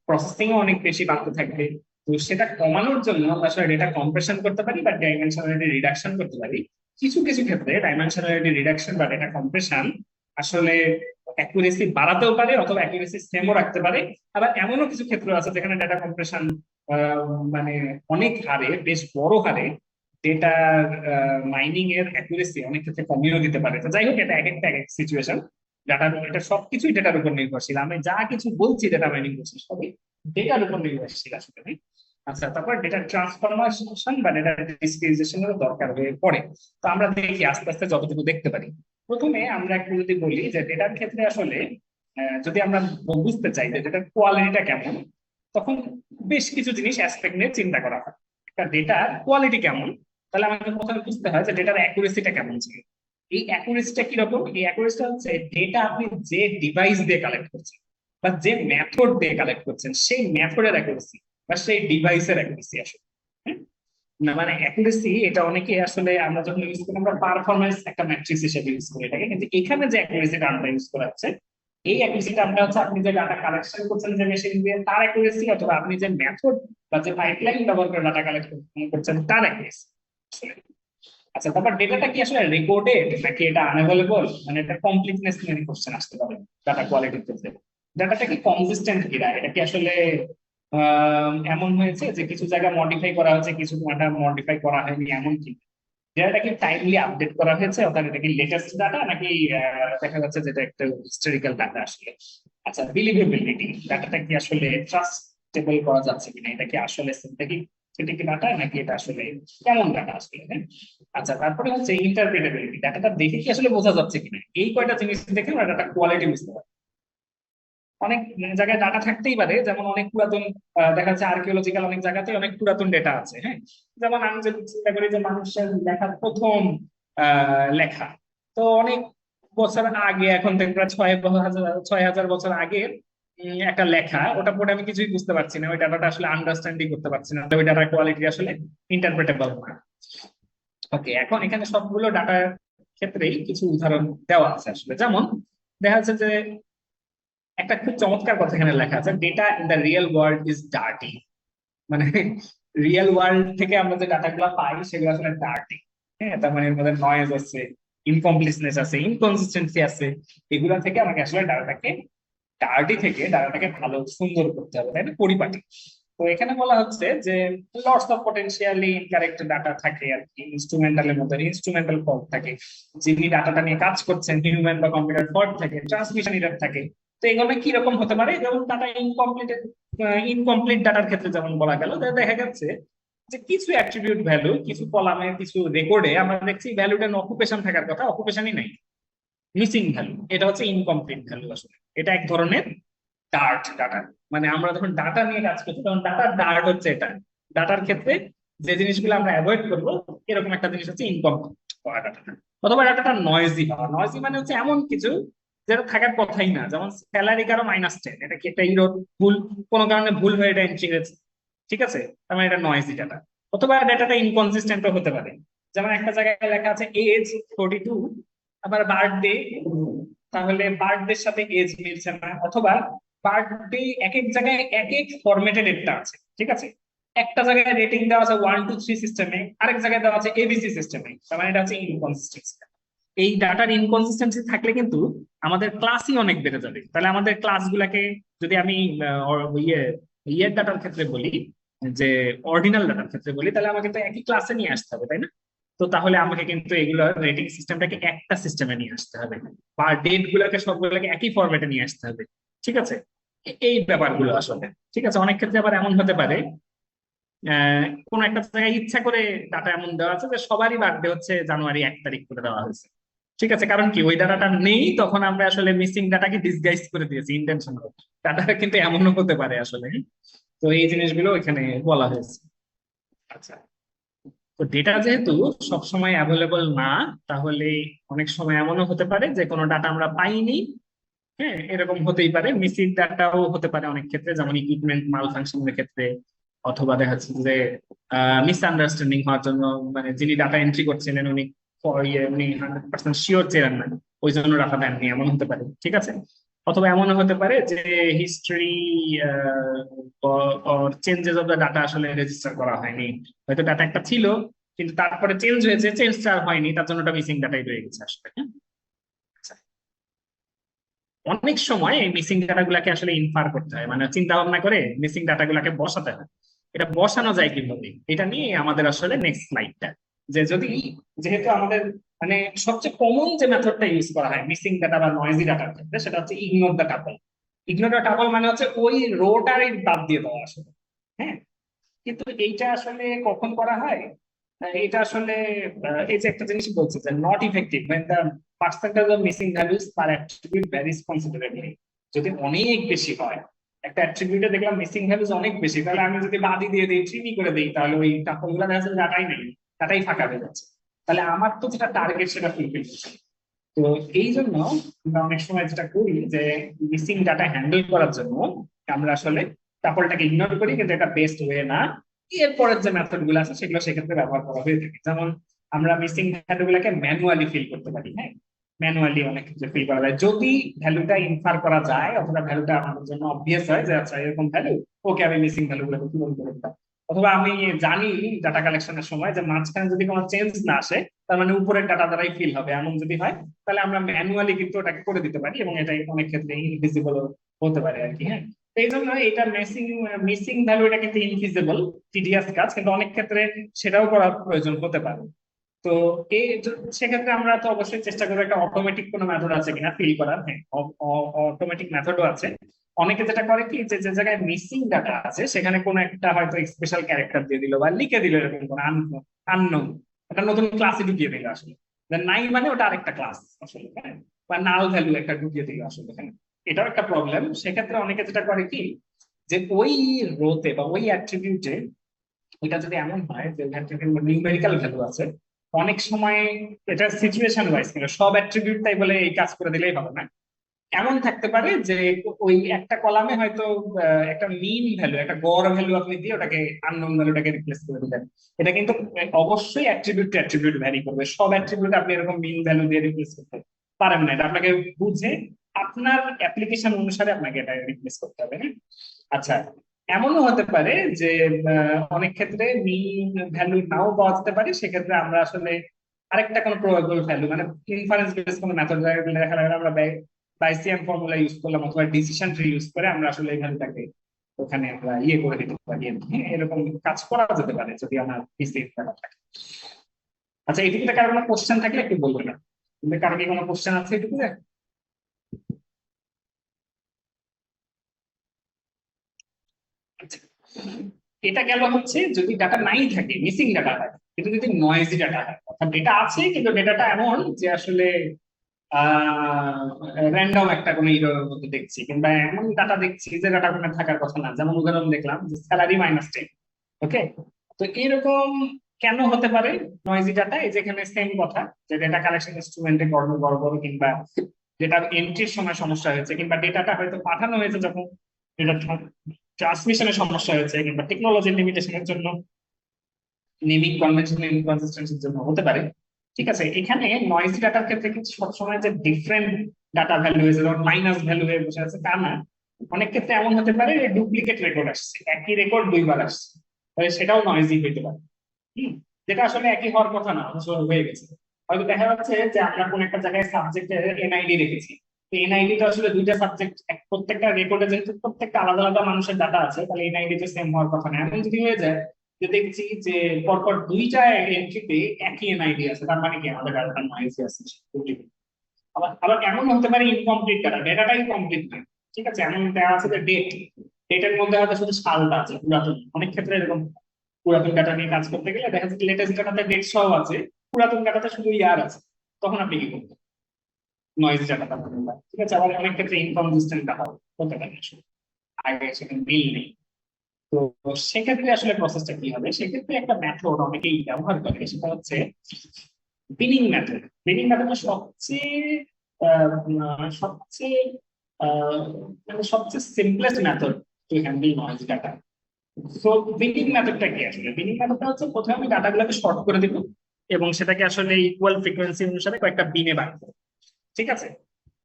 প্রসেসিং অনেক বেশি বাড়তে থাকবে। তো সেটা কমানোর জন্য আমরা আসলে ডেটা কম্প্রেশন করতে পারি বা ডাইমেনশনালিটি রিডাকশন করতে পারি। কিছু কিছু ক্ষেত্রে ডাইমেনশনালিটি রিডাকশন বা ডেটা কম্প্রেশন আসলে অ্যাকুরেসি বাড়াতেও পারে অথবা অ্যাকুরেসি সেমও রাখতে পারে। আবার এমনও কিছু ক্ষেত্র আছে যেখানে ডেটা কম্প্রেশন মানে অনেক হারে, বেশ বড় হারে ডেটা মাইনিং এর অ্যাকুরেসি অনেক ক্ষেত্রে কমিয়েও দিতে পারে। তো যাই হোক, এটা এক একটা এক এক সিচুয়েশন, ডাটা, এটা সবকিছুই ডেটার উপর নির্ভরশীল। আমি যা কিছু বলছি ডেটা মাইনিং করছি সবই ডেটার উপর নির্ভরশীল আসলে। আচ্ছা, তারপর ডেটা ট্রান্সফরমেশন বা ডেটা ডিসক্রিটাইজেশনের দরকার হয়ে পড়ে। তো আমরা দেখি আস্তে আস্তে যতটুকু দেখতে পারি। প্রথমে আমরা একটু যদি বলি যে ডেটার ক্ষেত্রে আসলে যদি আমরা বুঝতে চাই যে ডেটার কোয়ালিটিটা কেমন, তখন বেশ কিছু জিনিস অ্যাসপেক্ট নিয়ে চিন্তা করা হয়। একটা ডেটার কোয়ালিটি কেমন, তাহলে আমাকে প্রথমে বুঝতে হয় যে ডেটার অ্যাকুরেসিটা কেমন ছিল। এই অ্যাকুরেসিটা কিরকম, এই অ্যাকুরেসিটা হচ্ছে ডেটা আপনি যে ডিভাইস দিয়ে কালেক্ট করছেন বা যে মেথড দিয়ে কালেক্ট করছেন সেই মেথডের অ্যাকুরেসি বা সেই ডিভাইসের অ্যাকুরেসি আসলে, হ্যাঁ? না মানে অ্যাকুরেসি এটা অনেকে আসলে আমরা যখন ইউজ করি আমরা পারফরমেন্স একটা ম্যাট্রিক্স হিসেবে ইউজ করি এটাকে, কিন্তু এখানে যে অ্যাকুরেসি টার্মটা ইউজ করা হচ্ছে এই অ্যাকুরেসি টার্মটা হচ্ছে আপনি যে ডাটা কালেকশন করছেন যে মেশিন দিয়ে তার অ্যাকুরেসি, অথবা আপনি যে মেথড বা যে পাইপলাইন ব্যবহার করে ডাটা কালেক্ট করছেন তার অ্যাকুরেসি। আচ্ছা, তারপর ডেটাটা কি আসলে রেকর্ডেড নাকি এটা আনঅ্যাভেলেবল, মানে এটা কমপ্লিটনেস নিয়ে কোশ্চেন আসতে পারে ডাটা কোয়ালিটির ক্ষেত্রে। ডাটাটা কি কনসিস্টেন্ট কিনা, এটা কি আসলে এমন হয়েছে যে কিছু জায়গা মডিফাই করা হয়েছে কিছু ডাটা মডিফাই করা হয়নি, এমন কি ডাটা কি টাইমলি আপডেট করা হয়েছে, অর্থাৎ এটা কি লেটেস্ট ডাটা নাকি দেখা যাচ্ছে যেটা একটা হিস্টোরিক্যাল ডাটা আসলে। আচ্ছা, বিলিভেবিলিটি, ডাটাটা কি আসলে ট্রাস্টেবল করা যাচ্ছে কিনা, এটা কি আসলে সিনথেটিক সিনথেটিক ডাটা নাকি এটা আসলে কেমন ডাটা আসলে, হ্যাঁ। আচ্ছা, তারপরে হচ্ছে ইন্টারপ্রেটেবিলিটি, ডাটাটা দেখে কি আসলে বোঝা যাচ্ছে কিনা, এই কয়টা জিনিস দেখে আমরা ডাটা কোয়ালিটি বুঝতে পারি। অনেক জায়গায় ডাটা থাকতেই পারে, যেমন অনেক পুরাতন দেখা যাচ্ছে আর্কিওলজিক্যাল অনেক জায়গাতে অনেক পুরাতন ডেটা আছে, হ্যাঁ। যেমন আমি যদি চিন্তা করি যে মানুষের লেখার প্রথম লেখা তো অনেক বছর আগে, এখন থেকে প্রায় 6,000 বছর আগের একটা লেখা, ওটা পড়ে আমি কিছুই বুঝতে পারছি না, ওই ডাটাটা আসলে আন্ডারস্ট্যান্ডিং করতে পারছি না, তো ওই ডাটার কোয়ালিটি আসলে ইন্টারপ্রেটেবল না। ওকে, এখন এখানে সবগুলো ডাটার ক্ষেত্রেই কিছু উদাহরণ দেওয়া আছে আসলে, যেমন দেখা যাচ্ছে যে একটা খুব চমৎকার কথা এখানে লেখা আছে, data in the real world is dirty. মানে রিয়েল ওয়ার্ল্ড থেকে আমরা যে ডাটাগুলো পাই সেগুলো আসলে ডার্টি। হ্যাঁ, তার মানে এর মধ্যে নয়েজ আছে, ইনকমপ্লিটনেস আছে, ইনকনসিস্টেন্সি আছে, এগুলা থেকে আমাকে আসলে ডাটাটাকে ডার্টি থেকে ডাটাটাকে ভালো সুন্দর করতে হবে, তাই না, পরিপাটি। তো এখানে বলা হচ্ছে যে lots of potentially incorrect data থাকে আর কি, ইনস্ট্রুমেন্টালের মধ্যে ইনস্ট্রুমেন্টাল ফল্ট থাকে, যিনি ডাটাটা নিয়ে কাজ করছেন হিউম্যান বা কম্পিউটার ফল্ট থাকে, ট্রান্সমিশন এরর থাকে। তো এগুলো কি রকম হতে পারে, যেমন ডাটা ইনকমপ্লিট ডাটার ক্ষেত্রে যেমন বলা গেল যে দেখা যাচ্ছে যে কিছু অ্যাট্রিবিউট ভ্যালু কিছু কলামে কিছু রেকর্ডে আমরা দেখছি ভ্যালুটা অকুপেশন থাকার কথা, অকুপেশনই নাই, মিসিং ভ্যালু, এটা হচ্ছে ইনকমপ্লিট ভ্যালু আসলে। এটা এক ধরনের ডার্ট ডাটা, মানে আমরা যখন ডাটা নিয়ে কাজ করছি তখন ডাটার ডার্ট হচ্ছে এটা। ডাটার ক্ষেত্রে যে জিনিসগুলো আমরা অ্যাভয়েড করবো এরকম একটা জিনিস হচ্ছে ইনকমপ্লিট ডাটাটা। অথবা ডাটাটা নয়েজি হওয়া, নয়েজি মানে হচ্ছে এমন কিছু যেটা থাকার কথাই না, যেমন স্যালারি কারো -10, এটা কি একটা ইরোর ভুল, কোনো কারণে ভুল হয়ে এটা এন্ট্রি হয়েছে, ঠিক আছে, তার মানে এটা নয়েজি ডাটা। অথবা ডাটাটা ইনকনসিস্টেন্টও হতে পারে, যেমন একটা জায়গায় লেখা আছে এজ 42, আবার বার্থডে, তাহলে বার্থডের সাথে এজ মিলছে না, অথবা বার্থডে এক এক জায়গায় এক এক ফরম্যাটে রেটটা আছে, ঠিক আছে, একটা জায়গায় রেটিং দেওয়া আছে 1 2 3 সিস্টেমে, আরেক জায়গায় দেওয়া আছে এবিসি সিস্টেমে, তার মানে এটা হচ্ছে ইনকনসিস্টেন্সি। এই ডাটার ইনকনসিস্টেন্সি থাকলে কিন্তু আমাদের ক্লাসই অনেক বেড়ে যাবে। তাহলে আমাদের ক্লাসগুলোকে যদি আমি ইয়ে ইয়ের ডাটার ক্ষেত্রে বলি, যে অর্ডিনাল ডাটার ক্ষেত্রে বলি, তাহলে আমাকে তো একই ক্লাসে নিয়ে আসতে হবে, তাই না। তো তাহলে আমাকে কিন্তু এগুলো রেটিং সিস্টেমটাকে একটা সিস্টেমে নিয়ে আসতে হবে, বা ডেট গুলোকে সবগুলোকে একই ফরম্যাটে নিয়ে আসতে হবে, ঠিক আছে। এই ব্যাপারগুলো আসলে, ঠিক আছে। অনেক ক্ষেত্রে আবার এমন হতে পারে কোন একটা জায়গায় ইচ্ছা করে ডাটা এমন দেওয়া আছে যে সবারই বার্থডে হচ্ছে জানুয়ারি 1 তারিখ করে দেওয়া হয়েছে, ঠিক আছে, কারণ কি ওই ডাটাটা নেই, তখন আমরা আসলে মিসিং ডাটাকে ডিসগাইজ করে দিয়েছি ইন্টেনশনাল। ডাটা কিন্তু এমনও হতে পারে আসলে। তো এই জিনিসগুলো এখানে বলা হয়েছে। আচ্ছা, তো ডেটা যেহেতু সবসময় অ্যাভেলেবল না, তাহলে অনেক সময় এমনও হতে পারে যে কোনো ডাটা আমরা পাইনি। হ্যাঁ, এরকম হতেই পারে, মিসিং ডাটাও হতে পারে অনেক ক্ষেত্রে, যেমন ইকুইপমেন্ট মাল ফাংশনের ক্ষেত্রে, অথবা দেখা যাচ্ছে যে মিসআন্ডারস্ট্যান্ডিং হওয়ার জন্য, মানে যিনি ডাটা এন্ট্রি করছিলেন উনি উনি 100% শিওর ছিলেন না, ওই জন্য ডাটা দেননি, এমন হতে পারে, ঠিক আছে। অথবা এমনও হতে পারে যে history changes of the data আসলে রেজিস্টার করা হয়নি, হয়তো ডাটা একটা ছিল কিন্তু তারপরে চেঞ্জ হয়েছে, চেঞ্জটা আর হয়নি, তার জন্য ওটা মিসিং ডাটাই রয়ে গেছে আসলে, হ্যাঁ। আচ্ছা, অনেক সময় এই মিসিং ডাটা গুলাকে আসলে ইনফার করতে হয়, মানে চিন্তা ভাবনা করে মিসিং ডাটা গুলাকে বসাতে হয়। এটা বসানো যায় কিভাবে, এটা নিয়ে আমাদের আসলে নেক্সট স্লাইডটা, যে যদি যেহেতু আমাদের মানে সবচেয়ে কমন যে মেথডটা ইউজ করা হয় মিসিং ডাটা বা নয়েজি ডাটার ক্ষেত্রে, সেটা হচ্ছে ignore the tuple. Ignore the tuple মানে হচ্ছে ওই রোটারই বাদ দিয়ে দেওয়া আসলে, হ্যাঁ। কিন্তু এইটা আসলে কখন করা হয়, এটা আসলে এই যে একটা জিনিস বলছে যে not effective when the percentage of missing values per attribute varies considerably। যদি অনেক বেশি হয়, একটা অ্যাট্রিবিউটে দেখলাম মিসিং ভ্যালুস অনেক বেশি, তাহলে আমি যদি বাদই দিয়ে দিই, ট্রিমি করে দিই, তাহলে ওই টাপলগুলো দেখা যাচ্ছে ডাটাই নেই, ডাটাই ফাঁকা হয়ে যাচ্ছে। তাহলে আমার তো যেটা টার্গেট সেটা ফুলফিল হচ্ছে। তো এই জন্য আমরা অনেক সময় যেটা করি যে মিসিং ডাটা হ্যান্ডেল করার জন্য আমরা আসলে টাপলটাকে ইগনোর করি, কিন্তু এটা বেস্ট ওয়ে না। এরপরের যে মেথড গুলো আছে সেগুলো সেক্ষেত্রে ব্যবহার করা হয়ে থাকে। যেমন আমরা মিসিং ভ্যালু গুলাকে ম্যানুয়ালি ফিল করতে পারি, হ্যাঁ, ম্যানুয়ালি অনেক কিছু ফিল করা যায় যদি ভ্যালুটা ইনফার করা যায় অথবা ভ্যালুটা আমাদের জন্য অবভিয়াস হয় যে আচ্ছা এরকম ভ্যালু, ওকে আমি মিসিং ভ্যালু গুলোকে পূরণ করে দিলাম। অথবা আমি জানি ডাটা কালেকশনের সময় যে মাঝখানে যদি কোনো চেঞ্জ না আসে, তার মানে উপরের ডাটা দ্বারাই ফিল হবে, এমন যদি হয় তাহলে আমরা ম্যানুয়ালি কিন্তু ওটাকে করে দিতে পারি, এবং এটা অনেক ক্ষেত্রে ইনভিজিবল হতে পারে আর কি। হ্যাঁ, তো এই জন্য এটা মিসিং মিসিং ভ্যালু এটা কিন্তু ইনভিজিবল, টিডিয়াস কাজ, কিন্তু অনেক ক্ষেত্রে সেটাও করার প্রয়োজন হতে পারে। তো এই সেক্ষেত্রে আমরা তো অবশ্যই চেষ্টা করবো একটা অটোমেটিক কোনো মেথড আছে কিনা ফিল করার। হ্যাঁ, অটোমেটিক মেথডও আছে। অনেকে যেটা করে কি, যে যে জায়গায় মিসিং ডাটা আছে সেখানে কোনো একটা হয়তো স্পেশাল ক্যারেক্টার দিয়ে দিল বা লিখে দিল এরকম কোনো আননোন একটা নতুন ক্লাসে ঢুকিয়ে দিল আসলে, নাই মানে ওটা আরেকটা ক্লাস আসলে, হ্যাঁ, বা নাল ভ্যালু একটা ঢুকিয়ে দিল আসলে, হ্যাঁ, এটাও একটা প্রবলেম। সেক্ষেত্রে অনেকে যেটা করে কি, যে ওই রোতে বা ওই অ্যাট্রিবিউটে এটা যদি এমন হয় যে নিউমেরিক্যাল ভ্যালু আছে, অনেক সময় এটা সিচুয়েশন ওয়াইজ, কিন্তু সব অ্যাট্রিবিউট তাই বলে এই কাজ করে দিলেই হবে না। এমন থাকতে পারে যে ওই একটা কলামে হয়তো একটা মিন ভ্যালু, একটা গড় ভ্যালু আপনি দিয়ে ওটাকে আননোন ভ্যালুটাকে রিপ্লেস করে দিলেন। এটা কিন্তু অবশ্যই অ্যাট্রিবিউট টু অ্যাট্রিবিউট ভ্যারি করবে, সব অ্যাট্রিবিউট আপনি এরকম মিন ভ্যালু দিয়ে রিপ্লেস করতে পারেন না। এটা আপনাকে বুঝে আপনার অ্যাপ্লিকেশন অনুসারে আপনাকে এটা রিপ্লেস করতে হবে, হ্যাঁ? আচ্ছা, এমনও হতে পারে যে অনেক ক্ষেত্রে মিন ভ্যালু নাও পাওয়া যেতে পারে, সেক্ষেত্রে আমরা আসলে আরেকটা কোনো প্রবাবল ভ্যালু, মানে ইনফারেন্স বেস কোনো মেথড আমরা বাইসিয়ান ফর্মুলা ইউজ করলাম অথবা ডিসিশন ট্রি ইউজ করে আমরা আসলে এই ভ্যালুটাকে ওখানে আমরা ইয়ে করে দিতে পারি আর কি। হ্যাঁ, এরকম কাজ করা যেতে পারে যদি আমার পিসি থাকে। আচ্ছা, এটুকুতে কারো কোনো কোশ্চেন থাকলে একটু বলবেন না, কিন্তু কারো কি কোনো কোশ্চেন আছে এটুকুতে? আচ্ছা, এটা গেল হচ্ছে যদি ডাটা নাই থাকে, মিসিং ডাটা হয়, কিন্তু যদি নয়েজি ডাটা হয়, অর্থাৎ ডেটা আছে কিন্তু ডেটাটা এমন যে আসলে র্যান্ডম একটা কোনো ইরোর মধ্যে দেখছি, কিংবা এমন ডাটা দেখছি যে ডাটা কোনো থাকার কথা না, যেমন উদাহরণ দেখলাম যে স্যালারি -10। ওকে, তো এরকম কেন হতে পারে নয়েজি ডাটা? এই যেখানে সেম কথা, যে ডেটা কালেকশন ইনস্ট্রুমেন্টে গড়বড় কিংবা ডেটা এন্ট্রির সময় সমস্যা হয়েছে, কিংবা ডেটাটা হয়তো পাঠানো হয়েছে যখন ডেটা ট্রান্সমিশনের সমস্যা হয়েছে, কিংবা টেকনোলজির লিমিটেশনের জন্য, নেমিং কনভেনশন ইনকনসিস্টেন্সির জন্য হতে পারে। ঠিক আছে, এখানে নয়েজি ডাটার ক্ষেত্রে কিন্তু সবসময় যে ডিফারেন্ট ডাটা ভ্যালু হয়েছে, যেমন মাইনাস ভ্যালু হয়ে বসে আছে তা না। অনেক ক্ষেত্রে এমন হতে পারে ডুপ্লিকেট রেকর্ড আসছে, একই রেকর্ড দুইবার আসছে, তাহলে সেটাও নয়েজি হইতে পারে। হম, যেটা আসলে একই হওয়ার কথা না, অথচ হয়ে গেছে। হয়তো দেখা যাচ্ছে যে আমরা কোন একটা জায়গায় সাবজেক্টের এনআইডি রেখেছি, তো এনআইডি তো আসলে দুইটা সাবজেক্ট, প্রত্যেকটা রেকর্ডে যেহেতু প্রত্যেকটা আলাদা আলাদা মানুষের ডাটা আছে, তাহলে এনআইডি তো সেম হওয়ার কথা না। এমন যদি হয়ে যায় যে দেখছি যে পরপর দুইটা এন্ট্রিতে একই এনআইডি আছে, তার মানে কি আমাদের ডাটা নয়েজি আছে। আবার আবার এমন হতে পারে ইনকমপ্লিট ডাটা, ডেটাটাই কমপ্লিট না। ঠিক আছে, এমন দেওয়া আছে যে ডেটের মধ্যে হয়তো শুধু সালটা আছে, পুরাতন। অনেক ক্ষেত্রে এরকম পুরাতন ডাটা নিয়ে কাজ করতে গেলে দেখা যাচ্ছে লেটেস্ট ডাটাতে ডেট সহ আছে, পুরাতন ডাটাতে শুধু ইয়ার আছে। তখন আপনি কি করবেন? নয়েজি ডাটা পাবেন না। ঠিক আছে, আবার অনেক ক্ষেত্রে ইনকনসিস্টেন্ট ডাটা হতে পারে আসলে, আগে সেখানে মিল নেই। তো সেক্ষেত্রে আসলে প্রসেসটা কি হবে? সেক্ষেত্রে একটা মেথড অনেকেই ব্যবহার করে, সেটা হচ্ছে বিনিং মেথড। বিনিং মেথডটা সবচেয়ে সবচেয়ে আহ, মানে সবচেয়ে simplest method to handle noise data. তো বিনিং মেথডটা কি আসলে? বিনিং মেথডটা হচ্ছে প্রথমে আমি ডাটাগুলোকে শর্ট করে দিব এবং সেটাকে আসলে ইকুয়াল ফ্রিকোয়েন্সি অনুসারে কয়েকটা বিনে ভাগ করব। ঠিক আছে,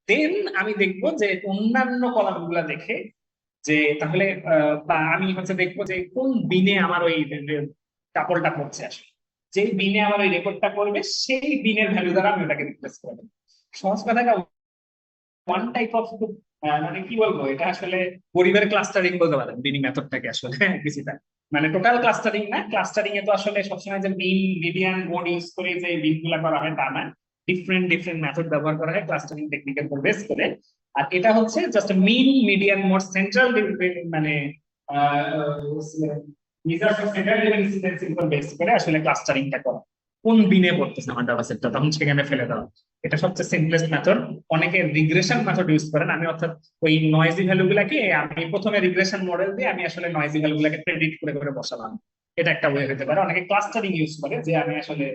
দেন আমি দেখবো যে অন্যান্য কলাম গুলা দেখে যে তাহলে বা আমি হচ্ছে দেখবো যে কোন বিনে আমার ওই টাপলটা পড়ছে আসলে, যে বিনে আমার ওই রেকর্ডটা করবে সেই বিনের ভ্যালু দ্বারা আমি ওটাকে রিপ্লেস করে দেবো। সহজ কথা, ওয়ান টাইপ অফ, মানে কি বলবো, এটা আসলে গরিবের ক্লাস্টারিং বলতে পারেন বিনি মেথডটাকে আসলে, হ্যাঁ, কিছুটা। মানে টোটাল ক্লাস্টারিং না, ক্লাস্টারিং এ তো আসলে সবসময় যে মিন মিডিয়ান মোড ইউজ করে যে বিট গুলা করা হয় তা না, ডিফারেন্ট ডিফারেন্ট মেথড ব্যবহার করা হয় ক্লাস্টারিং টেকনিকের উপর বেস করে। আর এটা হচ্ছে just mean median mode central, মানে রিজার্ভ সেন্ট্রাল ডিপেন্ডেন্সির উপর বেস করে আসলে ক্লাস্টারিংটা করা। কোন বিনে পড়তেছে আমার ডাটা সেটটা, তখন সেখানে ফেলে দেওয়া। এটা সবচেয়ে সিম্পলেস্ট মেথড। অনেকে রিগ্রেশন মেথড ইউজ করেন, আমি অর্থাৎ ওই নয়েজি ভ্যালু গুলাকে আমি প্রথমে রিগ্রেশন মডেল দিয়ে আমি আসলে নয়েজি ভ্যালু গুলাকে প্রেডিক্ট করে করে বসালাম। এটা একটা ওয়ে হতে পারে। অনেকে ক্লাস্টারিং ইউজ করে, যে আমি আসলে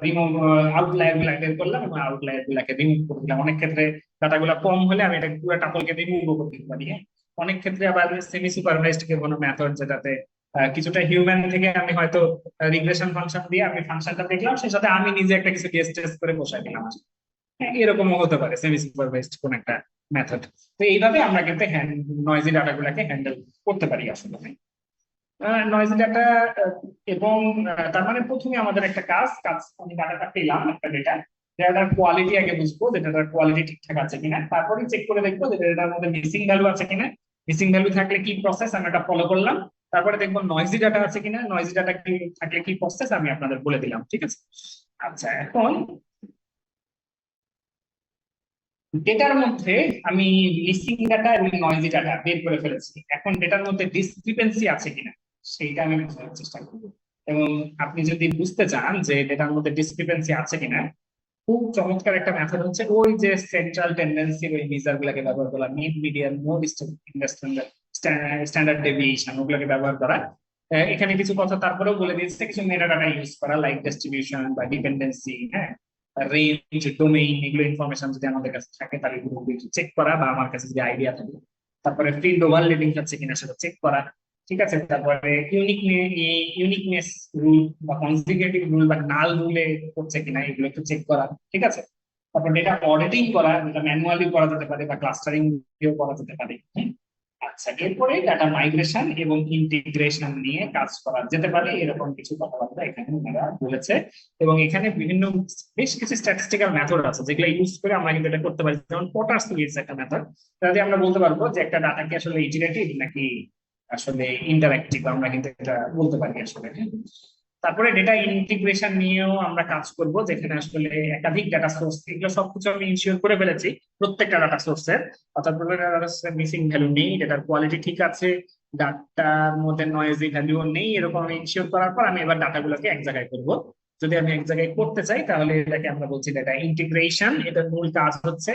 রিমুভ আউটলায়ার গুলা বের করলাম এবং আউটলায়ার গুলাকে রিমুভ করে দিলাম। অনেক ক্ষেত্রে ডাটা গুলা কম হলে আমি এটা পুরো টাপলকে রিমুভ করতে পারি। হ্যাঁ, অনেক ক্ষেত্রে আবার সেমি সুপারভাইজড কে কোনো মেথড, যেটাতে কিছুটা হিউম্যান থেকে আমি হয়তো রিগ্রেশন ফাংশন দিয়ে আমি ফাংশনটা দেখলাম, সেই সাথে আমি নিজে একটা কিছু টেস্ট টেস্ট করে বসাই দিলাম। হ্যাঁ, এরকমও হতে পারে সেমি সুপারভাইজড কোন একটা মেথড। তো এইভাবে আমরা কিন্তু নয়েজি ডাটা গুলাকে হ্যান্ডেল করতে পারি আসলে। নয়েজি ডাটা এবং তার মানে প্রথমে আমাদের একটা কাজ কাজ আমি ডাটাটা পেলাম, একটা ডেটার কোয়ালিটি আগে বুঝবো যে ডেটার কোয়ালিটি ঠিকঠাক আছে কিনা, তারপরে চেক করে দেখবো যে ডেটার মধ্যে মিসিং ভ্যালু আছে কিনা। মিসিং ভ্যালু থাকলে কি প্রসেস আমি এটা ফলো করলাম। তারপরে দেখবো নয়েজি ডাটা আছে কিনা, নয়েজি ডাটা কি থাকলে কি প্রসেস আমি আপনাদের বলে দিলাম। ঠিক আছে। আচ্ছা, এখন ডেটার মধ্যে আমি মিসিং ডাটা এবং নয়েজি ডাটা বের করে ফেলেছি। এখন ডেটার মধ্যে ডিসক্রিপেন্সি আছে কিনা সেইটা আমি বোঝার চেষ্টা করবো। এবং আপনি যদি বুঝতে চান যে ডেটার মধ্যে ডিসক্রিপেন্সি আছে কিনা, খুব চমৎকার একটা মেথড হচ্ছে ওই যে সেন্ট্রাল টেন্ডেন্সির ওই মেজার গুলাকে ব্যবহার করা, mean median mode standard deviation, ওগুলোকে ব্যবহার করা। এখানে কিছু কথা তারপরেও বলে দিয়েছে, কিছু মেটা ডাটা ইউজ করা লাইক ডিস্ট্রিবিউশন বা ডিপেন্ডেন্সি, হ্যাঁ, রেঞ্জ, ডোমেইন, এগুলো ইনফরমেশন যদি আমাদের কাছে থাকে তাহলে এগুলো চেক করা, বা আমার কাছে যদি আইডিয়া থাকে। তারপরে ফিল্ড ওভারলোডিং হচ্ছে কিনা সেটা চেক করা। ঠিক আছে। তারপরে ইউনিকনেস রুল বা কনজিকিউটিভ রুল বা নাল রুলে হচ্ছে কিনা এগুলো একটু চেক করা। ঠিক আছে। তারপর ডেটা অডিটিং করা, যেটা ম্যানুয়ালি করা যেতে পারে বা ক্লাস্টারিং দিয়েও করা যেতে পারে। আচ্ছা, এরপরে ডাটা মাইগ্রেশন এবং ইন্টিগ্রেশন নিয়ে কাজ করা যেতে পারে, এরকম কিছু কথাবার্তা এখানে ওনারা বলেছে। এবং এখানে বিভিন্ন বেশ কিছু স্ট্যাটিস্টিক্যাল মেথড আছে যেগুলো ইউজ করে আমরা কিন্তু এটা করতে পারি। যেমন পটাস লিস্ট একটা মেথড, তাহলে আমরা বলতে পারবো যে একটা ডাটা কি আসলে ইটারেটিভ নাকি আসলে ইন্টারঅ্যাক্টিভ, আমরা কিন্তু এটা বলতে পারি আসলে। তারপরে ডেটা ইন্টিগ্রেশন নিয়েও আমরা কাজ করব, যেখানে আসলে একাধিক ডাটা সোর্স, এগুলো সবকিছু আমি ইনশিওর করে ফেলেছি প্রত্যেকটা ডাটা সোর্সের। অর্থাৎ মিসিং ভ্যালু নেই, ডেটার কোয়ালিটি ঠিক আছে, ডাটার মধ্যে নয়েজি ভ্যালুও নেই, এরকম আমি ইনশিওর করার পর আমি এবার ডাটাগুলোকে এক জায়গায় করব। যদি আমি এক জায়গায় করতে চাই তাহলে এটাকে আমরা বলছি ডেটা ইন্টিগ্রেশন। এটার মূল কাজ হচ্ছে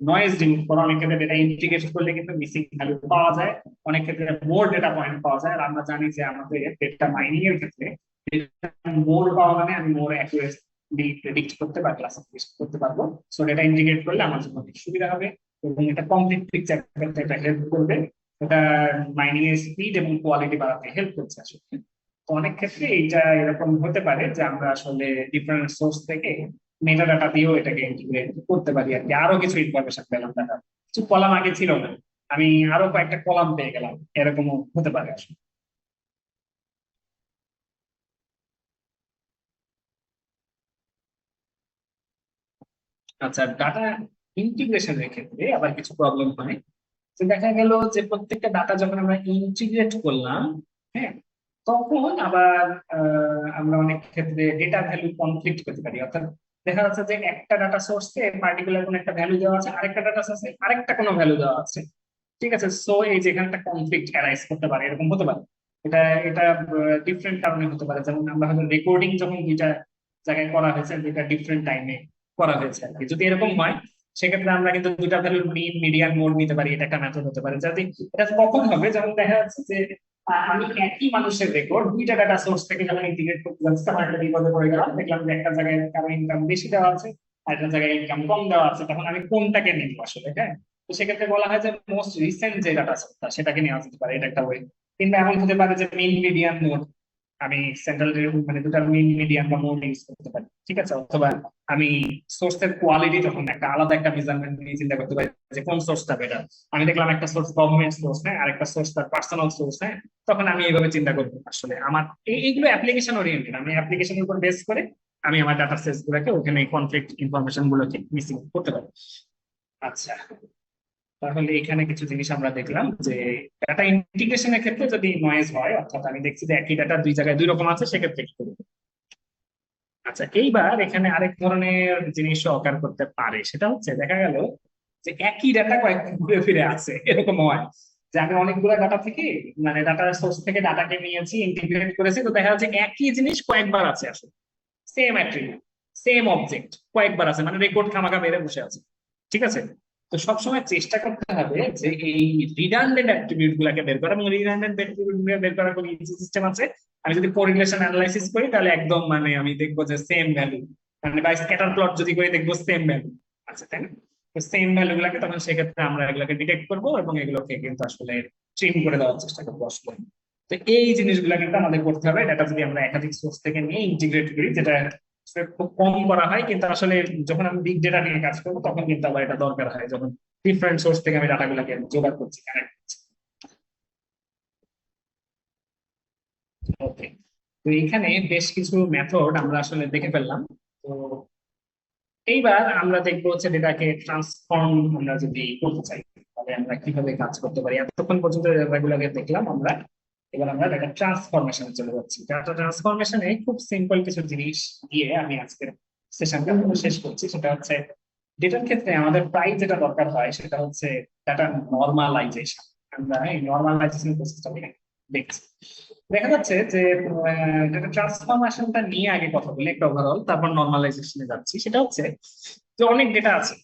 নয়েজ রিমুভ করা। অনেক ক্ষেত্রে ডেটা ইন্টিগ্রেট করলে কিন্তু মিসিং ভ্যালু পাওয়া যায়, অনেক ক্ষেত্রে মোর ডেটা পয়েন্ট পাওয়া যায়। আর আমরা জানি যে আমাদের ডেটা মাইনিং এর ক্ষেত্রে মোর পাওয়া মানে আমি মোর অ্যাকুরেটলি প্রেডিক্ট করতে বা ক্লাসিফিকেশন করতে পারবো। সো ডেটা ইন্টিগ্রেট করলে আমার জন্য অনেক সুবিধা হবে এবং এটা কমপ্লিট পিকচার করতে এটা হেল্প করবে। এটা মাইনিং এর স্পিড এবং কোয়ালিটি বাড়াতে হেল্প করছে আসলে। তো অনেক ক্ষেত্রে এইটা এরকম হতে পারে যে আমরা আসলে ডিফারেন্ট সোর্স থেকে মেটা ডাটা দিয়েও এটাকে ইন্টিগ্রেট করতে পারি আর কি, আরো কিছু ইনফরমেশন পেলাম। ডাটা কিছু কলাম আগে ছিল না, আমি আরো কয়েকটা কলাম পেয়ে গেলাম, এরকমও হতে পারে আসলে। আচ্ছা, ডাটা ইন্টিগ্রেশনের ক্ষেত্রে আবার কিছু প্রবলেম হয়। যে দেখা গেল যে প্রত্যেকটা ডাটা যখন আমরা ইন্টিগ্রেট করলাম, হ্যাঁ, তখন আবার আমরা অনেক ক্ষেত্রে ডেটা ভ্যালু কনফ্লিক্ট করতে পারি। অর্থাৎ দেখা যাচ্ছে যে একটা ডাটা সোর্সে পার্টিকুলার কোনো একটা ভ্যালু দেওয়া আছে, আরেকটা ডাটা সোর্সে আরেকটা কোনো ভ্যালু দেওয়া আছে। ঠিক আছে। সো এই যে এখানে একটা কনফ্লিক্ট অ্যারাইজ করতে পারে, এরকম হতে পারে। এটা এটা ডিফারেন্ট কারণে হতে পারে। যেমন আমরা হয়তো রেকর্ডিং যখন দুইটা জায়গায় করা হয়েছে, দুইটা ডিফারেন্ট টাইমে করা হয়েছে আর কি, যদি এরকম হয় সেক্ষেত্রে আমরা কিন্তু দুইটা ভ্যালুর মিন মিডিয়ান মোড নিতে পারি। এটা একটা মেথড হতে পারে। যাতে এটা কখন হবে, যেমন দেখা যাচ্ছে যে আমি একই মানুষের রেকর্ড দুইটা ডাটা সোর্স থেকে যখন ইন্টিগ্রেট করতে যাচ্ছি তখন একটা বিপদে পড়ে গেলাম, দেখলাম যে একটা জায়গায় কারো ইনকাম বেশি দেওয়া আছে আর একটা জায়গায় ইনকাম কম দেওয়া আছে, তখন আমি কোনটাকে নিব আসলে। হ্যাঁ, তো সেক্ষেত্রে বলা হয় যে মোস্ট রিসেন্ট যে ডাটা সোর্সটা সেটাকে নেওয়া যেতে পারে, এটা একটা ওয়ে। কিংবা এমন হতে পারে যে মিন মিডিয়ান মোড, আমি সেন্ট্রাল মানে দুটার মিন মিডিয়ান বা মোড ইউজ করতে পারি। ঠিক আছে। অথবা আমি সোর্সের কোয়ালিটি তখন একটা আলাদা একটা মেজারমেন্ট নিয়ে চিন্তা করতে পারি যে কোন সোর্সটা বেটার। আমি দেখলাম একটা সোর্স গভর্নমেন্ট সোর্স, হ্যাঁ, আর একটা সোর্স তার পার্সোনাল সোর্স, হ্যাঁ, তখন আমি এইভাবে চিন্তা করবো আসলে। আমার এইগুলো অ্যাপ্লিকেশন ওরিয়েন্টেড, আমি অ্যাপ্লিকেশনের উপর বেস করে আমি আমার ডাটা সেটস গুলোকে ওখানে কনফ্লিক্ট ইনফরমেশন গুলোকে মিসিং করতে পারি। আচ্ছা, তাহলে এখানে কিছু জিনিস আমরা দেখলাম যে ডাটা ইন্টিগ্রেশনের ক্ষেত্রে যদি নয়েজ হয়, অর্থাৎ আমি দেখছি যে একই ডাটা দুই জায়গায় দুই রকম আছে, সেক্ষেত্রে কি করবো। আচ্ছা, এইবার এখানে আরেক ধরনের জিনিস অকার করতে পারে, সেটা হচ্ছে দেখা গেল যে একই ডাটা কয়েকদিন ঘুরে ফিরে আছে, এরকম হয় যে আমি অনেকগুলো ডাটা থেকে মানে ডাটা সোর্স থেকে ডাটাকে নিয়েছি, ইন্টিগ্রেট করেছি, তো দেখা যাচ্ছে একই জিনিস কয়েকবার আছে আসলে, সেম অ্যাট্রিবিউট, সেম অবজেক্ট কয়েকবার আছে, মানে রেকর্ড খামাখা বেড়ে বসে আছে। ঠিক আছে। তো সবসময় চেষ্টা করতে হবে যে এই রিডান্ডেন্ট অ্যাট্রিবিউট গুলাকে বের করা, এবং রিডান্ডেন্ট অ্যাট্রিবিউট গুলো বের করার কোনো ইজি সিস্টেম আছে। আমি যদি কোরিলেশন অ্যানালাইসিস করি তাহলে একদম মানে আমি দেখবো যে সেম ভ্যালু, মানে বা স্ক্যাটার প্লট যদি করি দেখবো সেম ভ্যালু আছে, তাই না? তো সেম ভ্যালু গুলাকে তখন সেক্ষেত্রে আমরা এগুলোকে ডিটেক্ট করবো এবং এগুলোকে কিন্তু আসলে ট্রিম করে দেওয়ার চেষ্টা করবো আসলে। তো এই জিনিসগুলো কিন্তু আমাদের করতে হবে, ডাটা যদি আমরা একাধিক সোর্স থেকে নিয়ে ইন্টিগ্রেট করি, যেটা খুব কম করা হয়, কিন্তু আসলে যখন আমি বিগ ডেটা নিয়ে কাজ করবো তখন কিন্তু আবার এটা দরকার হয়, যখন ডিফারেন্ট সোর্স থেকে আমি ডাটাগুলোকে জোগাড় করছি, কানেক্ট করছি। ওকে, তো এখানে বেশ কিছু মেথড আমরা আসলে দেখে ফেললাম। তো এইবার আমরা দেখবো হচ্ছে ডেটাকে ট্রান্সফর্ম আমরা যদি করতে চাই, তাহলে আমরা কিভাবে কাজ করতে পারি। এতক্ষণ পর্যন্ত ডেটাগুলোকে দেখলাম আমরা, এবার আমরা ডেটা ট্রান্সফরমেশনে চলে যাচ্ছি। ডাটা ট্রান্সফরমেশনে খুব সিম্পল কিছু জিনিস দিয়ে আমি আজকের সেশনটা শেষ করছি। সেটা হচ্ছে ডেটার ক্ষেত্রে আমাদের প্রায় যেটা দরকার হয় সেটা হচ্ছে ডাটা নর্মালাইজেশন। আমরা এই নর্মালাইজেশন প্রসেসটা দেখছি। দেখা যাচ্ছে যে ডেটা ট্রান্সফরমেশনটা নিয়ে আগে কথা বলি একটা ওভারঅল, তারপর নর্মালাইজেশনে যাচ্ছি। সেটা হচ্ছে যে অনেক ডেটা আছে,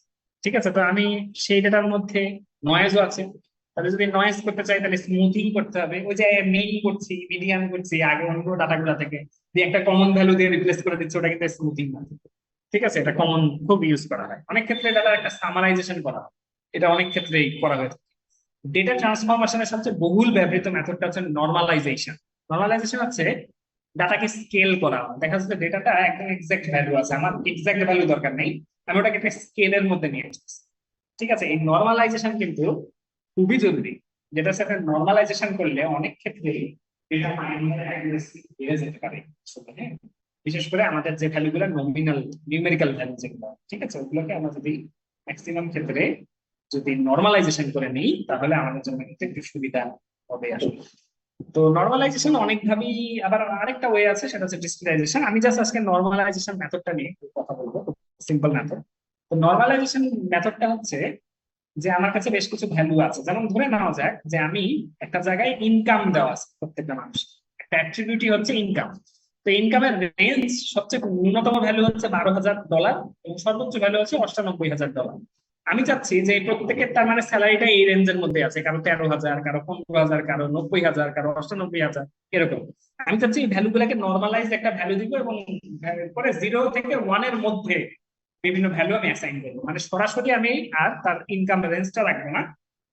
ঠিক আছে, তো আমি সেই ডেটার মধ্যে নয়েজও আছে। তাহলে যদি নয়েজ করতে চাই তাহলে স্মুথিং করতে হবে। ওই যে মেইন করছি, মিডিয়ান করছি, আগে অন্য ডাটাগুলো থেকে দিয়ে একটা কমন ভ্যালু দিয়ে রিপ্লেস করে দিচ্ছি, ওটা কিন্তু স্মুথিং না। ঠিক আছে, এটা কমন খুব ইউজ করা হয় অনেক ক্ষেত্রে। ডাটার একটা সামারাইজেশন করা হয়, এটা অনেক ক্ষেত্রেই করা হয়। ডেটা ট্রান্সফরমেশনের সবচেয়ে বহুল ব্যবহৃত মেথডটা হচ্ছে নর্মালাইজেশন। নর্মালাইজেশন হচ্ছে ডাটাকে স্কেল করা। দেখা যাচ্ছে ডেটাটা একদম এক্সাক্ট ভ্যালু আছে, আমার এক্সাক্ট ভ্যালু দরকার নেই, আমি ওটাকে একটা স্কেলের মধ্যে নিয়ে আসছি। ঠিক আছে, এই নর্মালাইজেশন কিন্তু খুবই জরুরি। যেটার সাথে নর্মালাইজেশন করলে অনেক ক্ষেত্রে ডেটা মাইনিং এর অ্যাকুরেসি বেড়ে যেতে পারে আসলে, হ্যাঁ। বিশেষ করে আমাদের যে ভ্যালুগুলো নমিনাল নিউমেরিক্যাল ভ্যালু যেগুলো, ঠিক আছে, ওগুলোকে আমরা যদি ম্যাক্সিমাম ক্ষেত্রে যদি নর্মালাইজেশন করে নিই তাহলে আমাদের জন্য কিন্তু একটু সুবিধা হবে আসলে। তো নর্মালাইজেশন অনেক ভাবেই, আবার আরেকটা ওয়ে আছে, সেটা হচ্ছে ডিসক্রিটাইজেশন। আমি জাস্ট আজকে নর্মালাইজেশন মেথডটা নিয়ে একটু কথা বলবো, সিম্পল মেথড। তো নর্মালাইজেশন মেথডটা হচ্ছে যে আমার কাছে বেশ কিছু ভ্যালু আছে, যেমন ধরে নেওয়া যাক যে আমি একটা জায়গায় ইনকাম দেওয়া আছে প্রত্যেকটা মানুষ, একটা অ্যাট্রিবিউটই হচ্ছে ইনকাম। তো ইনকামের রেঞ্জ সবচেয়ে ন্যূনতম ভ্যালু হচ্ছে $12,000 এবং সর্বোচ্চ ভ্যালু হচ্ছে $98,000। আমি চাচ্ছি যে প্রত্যেকের তার মানে স্যালারিটা এই রেঞ্জের মধ্যে আছে, কারো 13,000, কারো 15,000, কারো 90,000, কারো 98,000, এরকম। আমি চাচ্ছি এই ভ্যালু গুলাকে নর্মালাইজ একটা ভ্যালু দিব এবং পরে 0 থেকে 1 এর মধ্যে বিভিন্ন ভ্যালু আমি অ্যাসাইন করবো। মানে সরাসরি আমি আর তার ইনকাম রেঞ্জটা রাখবো না,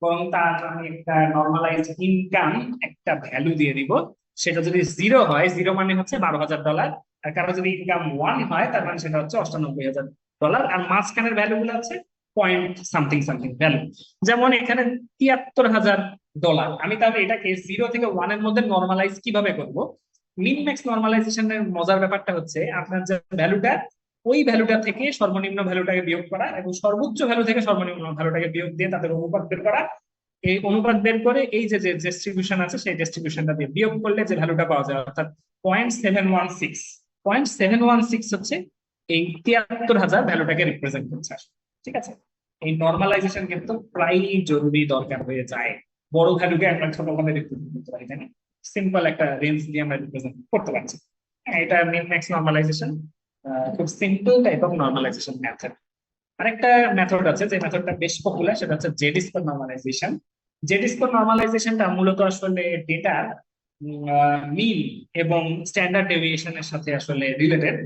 বরং তার আমি একটা নর্মালাইজ ইনকাম একটা ভ্যালু দিয়ে দিব। সেটা যদি 0 হয়, 0 মানে হচ্ছে $12,000, আর কারো যদি ইনকাম 1 হয় তার মানে সেটা হচ্ছে $98,000, আর মাঝখানের ভ্যালু গুলো হচ্ছে পয়েন্ট সামথিং সামথিং ভ্যালু। যেমন এখানে $73,000, আমি তাহলে এটাকে 0 থেকে 1 এর মধ্যে নর্মালাইজ কিভাবে করব? মিন ম্যাক্স নর্মালাইজেশনের মজার ব্যাপারটা হচ্ছে আপনার যে ভ্যালুটা, ওই ভ্যালুটা থেকে সর্বনিম্ন ভ্যালুটাকে বিয়োগ করা এবং সর্বোচ্চ ভ্যালু থেকে সর্বনিম্ন ভ্যালুটাকে বিয়োগ দিয়ে তাদের অনুপাত বের করা। এই অনুপাত বের করে এই যে যে ডিস্ট্রিবিউশন আছে সেই ডিস্ট্রিবিউশনটা দিয়ে বিয়োগ করলে যে ভ্যালুটা পাওয়া যায়, অর্থাৎ 0.716 হচ্ছে এই 73,000 ভ্যালুটাকে রিপ্রেজেন্ট করছে আসলে। ঠিক আছে, এই নর্মালাইজেশন কিন্তু প্রায় জরুরি দরকার হয়ে যায়। বড় ভ্যালুকে আমরা ছোটভাবে রিপ্রেজেন্ট করতে পারি, তাই না? সিম্পল একটা রেঞ্জ দিয়ে আমরা রিপ্রেজেন্ট করতে পারছি। হ্যাঁ, এটা মিন ম্যাক্স নর্মালাইজেশন, খুব simple type of normalization method. আরেকটা মেথড আছে যে মেথডটা বেশ পপুলার, সেটা হচ্ছে z square normalization. Z square নর্মালাইজেশনটা মূলত আসলে ডেটা মিন এবং স্ট্যান্ডার্ড ডেভিয়েশনের সাথে আসলে রিলেটেড।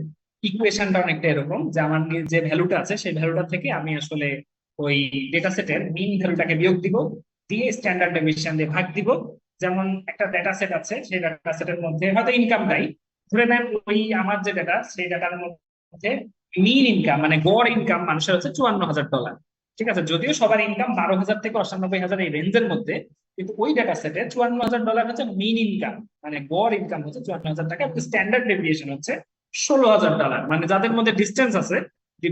ইকুয়েশনটা অনেকটা এরকম যে আমার যে ভ্যালুটা আছে সেই ভ্যালুটা থেকে আমি আসলে ওই ডেটা সেটের মিন ভ্যালুটাকে বিয়োগ দিব, দিয়ে স্ট্যান্ডার্ড ডেভিয়েশন দিয়ে ভাগ দিব। যেমন একটা ডেটা সেট আছে, সেই ডেটা সেটের মধ্যে হয়তো ইনকাম নাই, ধরে নেন ওই আমার যে ডেটা সেই ডেটার মধ্যে মিন ইনকাম মানে গড় ইনকাম মানুষের হচ্ছে $54,000। ঠিক আছে, যদিও সবার ইনকাম 12,000 থেকে 98,000 এই রেঞ্জের মধ্যে, কিন্তু ওই ডেটা সেটে $54,000 হচ্ছে মিন ইনকাম, মানে গড় ইনকাম হচ্ছে $54,000 এবং স্ট্যান্ডার্ড ডেভিয়েশন হচ্ছে $16,000। মানে যাদের মধ্যে ডিস্টেন্স আছে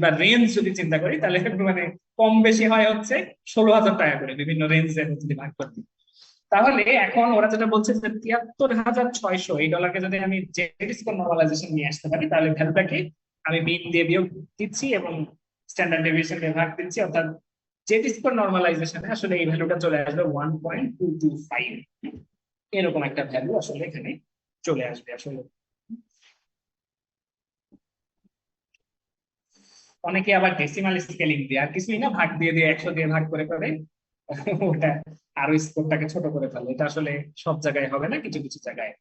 বা রেঞ্জ যদি চিন্তা করি তাহলে মানে কম বেশি হয় হচ্ছে $16,000 করে বিভিন্ন রেঞ্জের যদি ভাগ করি। তাহলে এখন ওরা যেটা বলছে যে 73,600 এই ডলারকে যদি আমি জেড স্কোয়ার নর্মালাইজেশন নিয়ে আসতে পারি, তাহলে ভ্যালুটাকে আমি মিন দিয়ে বিয়োগ দিচ্ছি এবং স্ট্যান্ডার্ড ডেভিয়েশন দিয়ে ভাগ দিচ্ছি, অর্থাৎ জেড স্কোয়ার নর্মালাইজেশনে আসলে এই ভ্যালুটা চলে আসবে 1.225। এরকম একটা ভ্যালু আসলে এখানে চলে আসবে আসলে। অনেকে আবার ডেসিমাল স্কেলিং দিয়ে, আর কিছুই না, ভাগ দিয়ে দিয়ে 100 দিয়ে ভাগ করে করে ওটা আরো স্কোরটাকে ছোট করে ফেলে। এটা আসলে সব জায়গায় হবে না, কিছু কিছু জায়গায়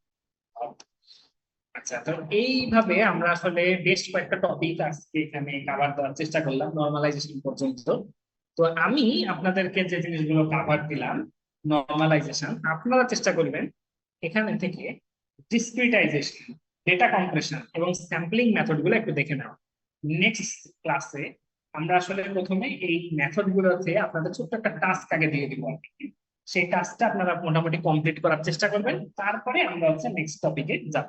হবে। আচ্ছা, তো এইভাবে আমরা আসলে বেশ কয়েকটা টপিক আজকে এখানে কভার দেওয়ার চেষ্টা করলাম নর্মালাইজেশন পর্যন্ত। তো আমি আপনাদেরকে যে জিনিসগুলো কভার দিলাম নর্মালাইজেশন, আপনারা চেষ্টা করবেন এখানে থেকে ডিসক্রিটাইজেশন, ডেটা কম্প্রেশন এবং স্যাম্পলিং মেথড গুলো একটু দেখে নাও। নেক্সট ক্লাসে আমরা আসলে প্রথমে এই মেথড গুলোতে আপনাদের ছোট্ট একটা টাস্ক আগে দিয়ে দিব। সেই টাস্কটা আপনারা মোটামুটি কমপ্লিট করার চেষ্টা করবেন, তারপরে আমরা হচ্ছে নেক্সট টপিকে যাব।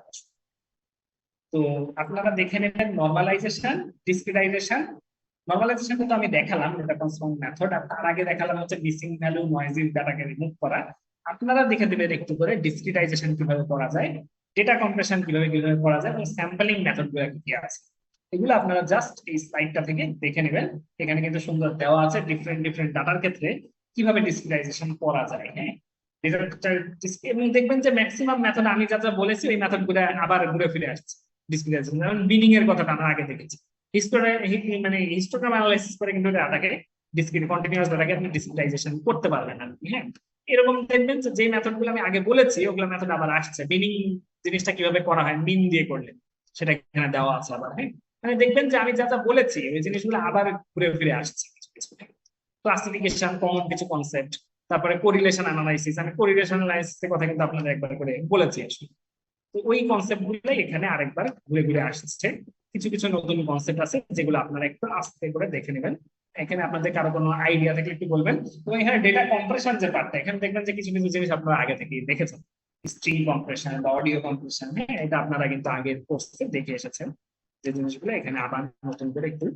তো আপনারা দেখে নেবেন নরমালাইজেশন, ডিসক্রিটাইজেশন। নরমালাইজেশন কিন্তু আমি দেখালাম, এটা কনস্ট্যান্ট মেথড, আর তার আগে দেখালাম হচ্ছে মিসিং ভ্যালু, নয়েজি ডাটাকে রিমুভ করা। আপনারা দেখে দিবেন একটু করে ডিসক্রিটাইজেশন কিভাবে করা যায়, ডেটা কম্প্রেশন কিভাবে কিভাবে করা যায়, এবং স্যাম্পলিং মেথড গুলো কি আছে, এগুলো আপনারা জাস্ট এই স্লাইডটা থেকে দেখে নেবেন। এখানে কিন্তু সুন্দর দেওয়া আছে ডিফারেন্ট ডিফারেন্ট ডাটার ক্ষেত্রে কিভাবে ডিসক্রিটাইজেশন করা যায়। হ্যাঁ, এবং দেখবেন যে ম্যাক্সিমাম মেথড আমি যা যা বলেছি ওই মেথড গুলো আবার ঘুরে ফিরে আসছে ডিসক্রিটাইজেশন। যেমন বিনিং এর কথাটা আমরা আগে দেখেছি, মানে হিস্টোগ্রাম অ্যানালাইসিস করে কিন্তু ডাটাকে কন্টিনিউয়াস ডাটাকে আপনি ডিসক্রিটাইজেশন করতে পারবেন না। হ্যাঁ, এরকম দেখবেন যে মেথড গুলো আমি আগে বলেছি ওগুলো মেথড আবার আসছে। বিনিং জিনিসটা কিভাবে করা হয় মিন দিয়ে করলে, সেটা এখানে দেওয়া আছে আবার। হ্যাঁ, মানে দেখবেন যে আমি যা যা বলেছি ওই জিনিসগুলো আবার ঘুরে ফিরে আসছে। ক্লাসিফিকেশন, কমন কিছু কনসেপ্ট, তারপরে কোরিলেশন অ্যানালাইসিস। আমি কোরিলেশন অ্যানালাইসিসের কথা কিন্তু আপনাদের একবার করে বলেছি আসলে। তো ওই কনসেপ্ট গুলো এখানে আরেকবার ঘুরে ঘুরে আসছে। কিছু কিছু নতুন কনসেপ্ট আছে যেগুলো আপনারা একটু আস্তে করে দেখে নেবেন। এখানে আপনাদের কারো কোনো আইডিয়া থাকলে একটু বলবেন। এবং এখানে ডেটা কম্প্রেশন যে পার্টটা, এখানে দেখবেন যে কিছু কিছু জিনিস আপনারা আগে থেকে দেখেছেন, স্ট্রিং কম্প্রেশন বা অডিও কম্প্রেশন। হ্যাঁ, এটা আপনারা কিন্তু আগের কোর্সে দেখে এসেছেন। যে জিনিসগুলো এখানে আবার নতুন করে একটু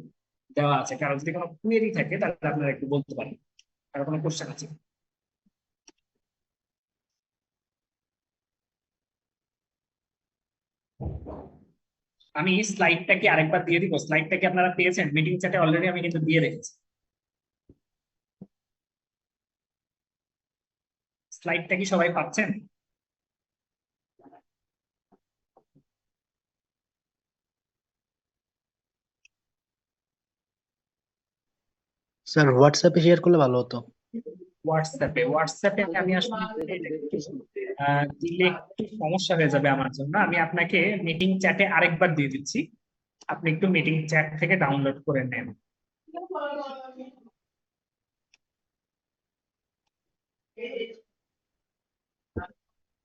দেওয়া আছে। কারো যদি কোনো কুয়েরি থাকে তাহলে আপনারা একটু বলতে পারেন। কারো কোনো কোশ্চেন আছে? আমি স্লাইডটা কি আরেকবার দিয়ে দিব? স্লাইডটা কি আপনারা পেয়েছেন? মিটিং চ্যাটে অলরেডি আমি কিন্তু দিয়ে রেখেছি। স্লাইডটা কি সবাই পাচ্ছেন? স্যার হোয়াটসঅ্যাপে শেয়ার করলে ভালো হতো। হোয়াটসঅ্যাপে আমি আসলে দিলে একটু সমস্যা হয়ে যাবে আমার জন্য। আমি আপনাকে মিটিং চ্যাটে আরেকবার দিয়ে দিচ্ছি, আপনি একটু মিটিং চ্যাট থেকে ডাউনলোড করে নেন।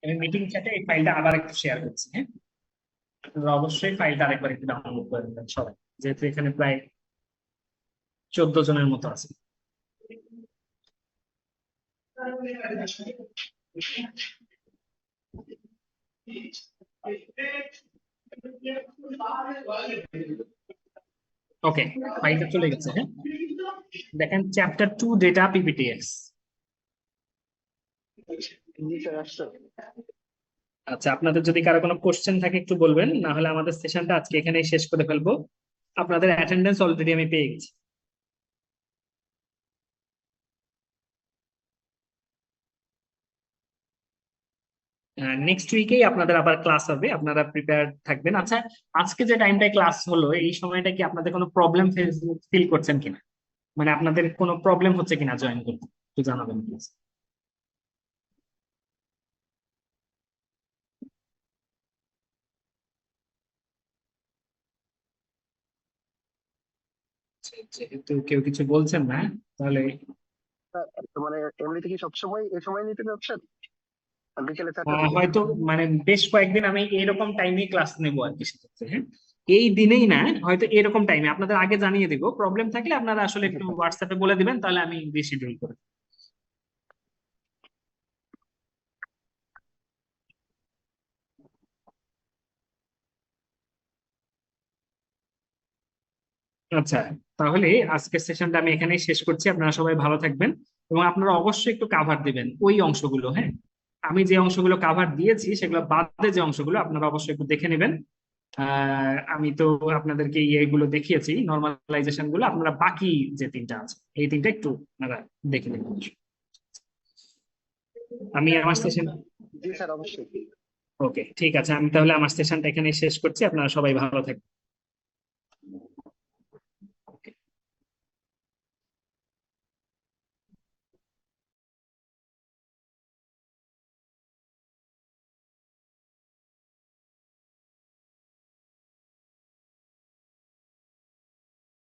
আমি মিটিং চ্যাটে এই ফাইলটা আবার একটু শেয়ার করছি। হ্যাঁ, আপনারা অবশ্যই ফাইলটা আরেকবার একটু ডাউনলোড করে নেবেন সবাই, যেহেতু এখানে প্রায় 14 জনের মতো আছে। ওকে, ফাইলটা চলে গেছে। হ্যাঁ, দেখেন চ্যাপ্টার 2 ডেটা পিপিটিএক্স। আচ্ছা, আপনাদের যদি কারো কোনো কোশ্চেন থাকে একটু বলবেন, না হলে আমাদের সেশনটা আজকে এখানেই শেষ করে ফেলবো। আপনাদের অ্যাটেন্ডেন্স অলরেডি আমি পেয়ে গেছি। নেক্সট উইকেই আপনাদের আবার ক্লাস হবে, আপনারা প্রিপেয়ার থাকবেন। আচ্ছা, আজকে যে টাইমটায় ক্লাস হলো এই সময়টা কি আপনাদের কোনো প্রবলেম ফিল করছেন কিনা, মানে আপনাদের কোনো প্রবলেম হচ্ছে কিনা জয়েন করতে, একটু জানাবেন প্লিজ। যেহেতু কেউ কিছু বলছেন না, তাহলে মানে এমনিতে কি সবসময় এই সময় নিতে যাচ্ছেন বিকেলে 4টা থেকে? হয়তো মানে বেশ কয়েকদিন আমি এরকম টাইমে ক্লাস নেবো আর কি, সেক্ষেত্রে। হ্যাঁ, এই দিনেই না, হয়তো এরকম টাইমে আপনাদের আগে জানিয়ে দিব। প্রবলেম থাকলে আপনারা আসলে একটু হোয়াটসঅ্যাপে বলে দিবেন, তাহলে আমি রিশিডিউল করে দেব। আচ্ছা, তাহলে আজকের সেশনটা আমি এখানেই শেষ করছি। আপনারা সবাই ভালো থাকবেন, এবং আপনারা অবশ্যই একটু কাভার দিবেন ওই অংশগুলো। হ্যাঁ, আমি যে অংশগুলো কাভার দিয়েছি সেগুলো বাদে যে অংশগুলো আপনারা অবশ্যই একটু দেখে নেবেন। আমি তো আপনাদেরকে এইগুলো দেখিয়েছি, নর্মালাইজেশন গুলো। আপনারা বাকি যে তিনটা আছে এই তিনটা একটু আপনারা দেখে নেবেন। আমি আমার সেশন জি স্যার, অবশ্যই। ওকে, ঠিক আছে, আমি তাহলে আমার সেশনটা এখানে শেষ করছি। আপনারা সবাই ভালো থাকবেন।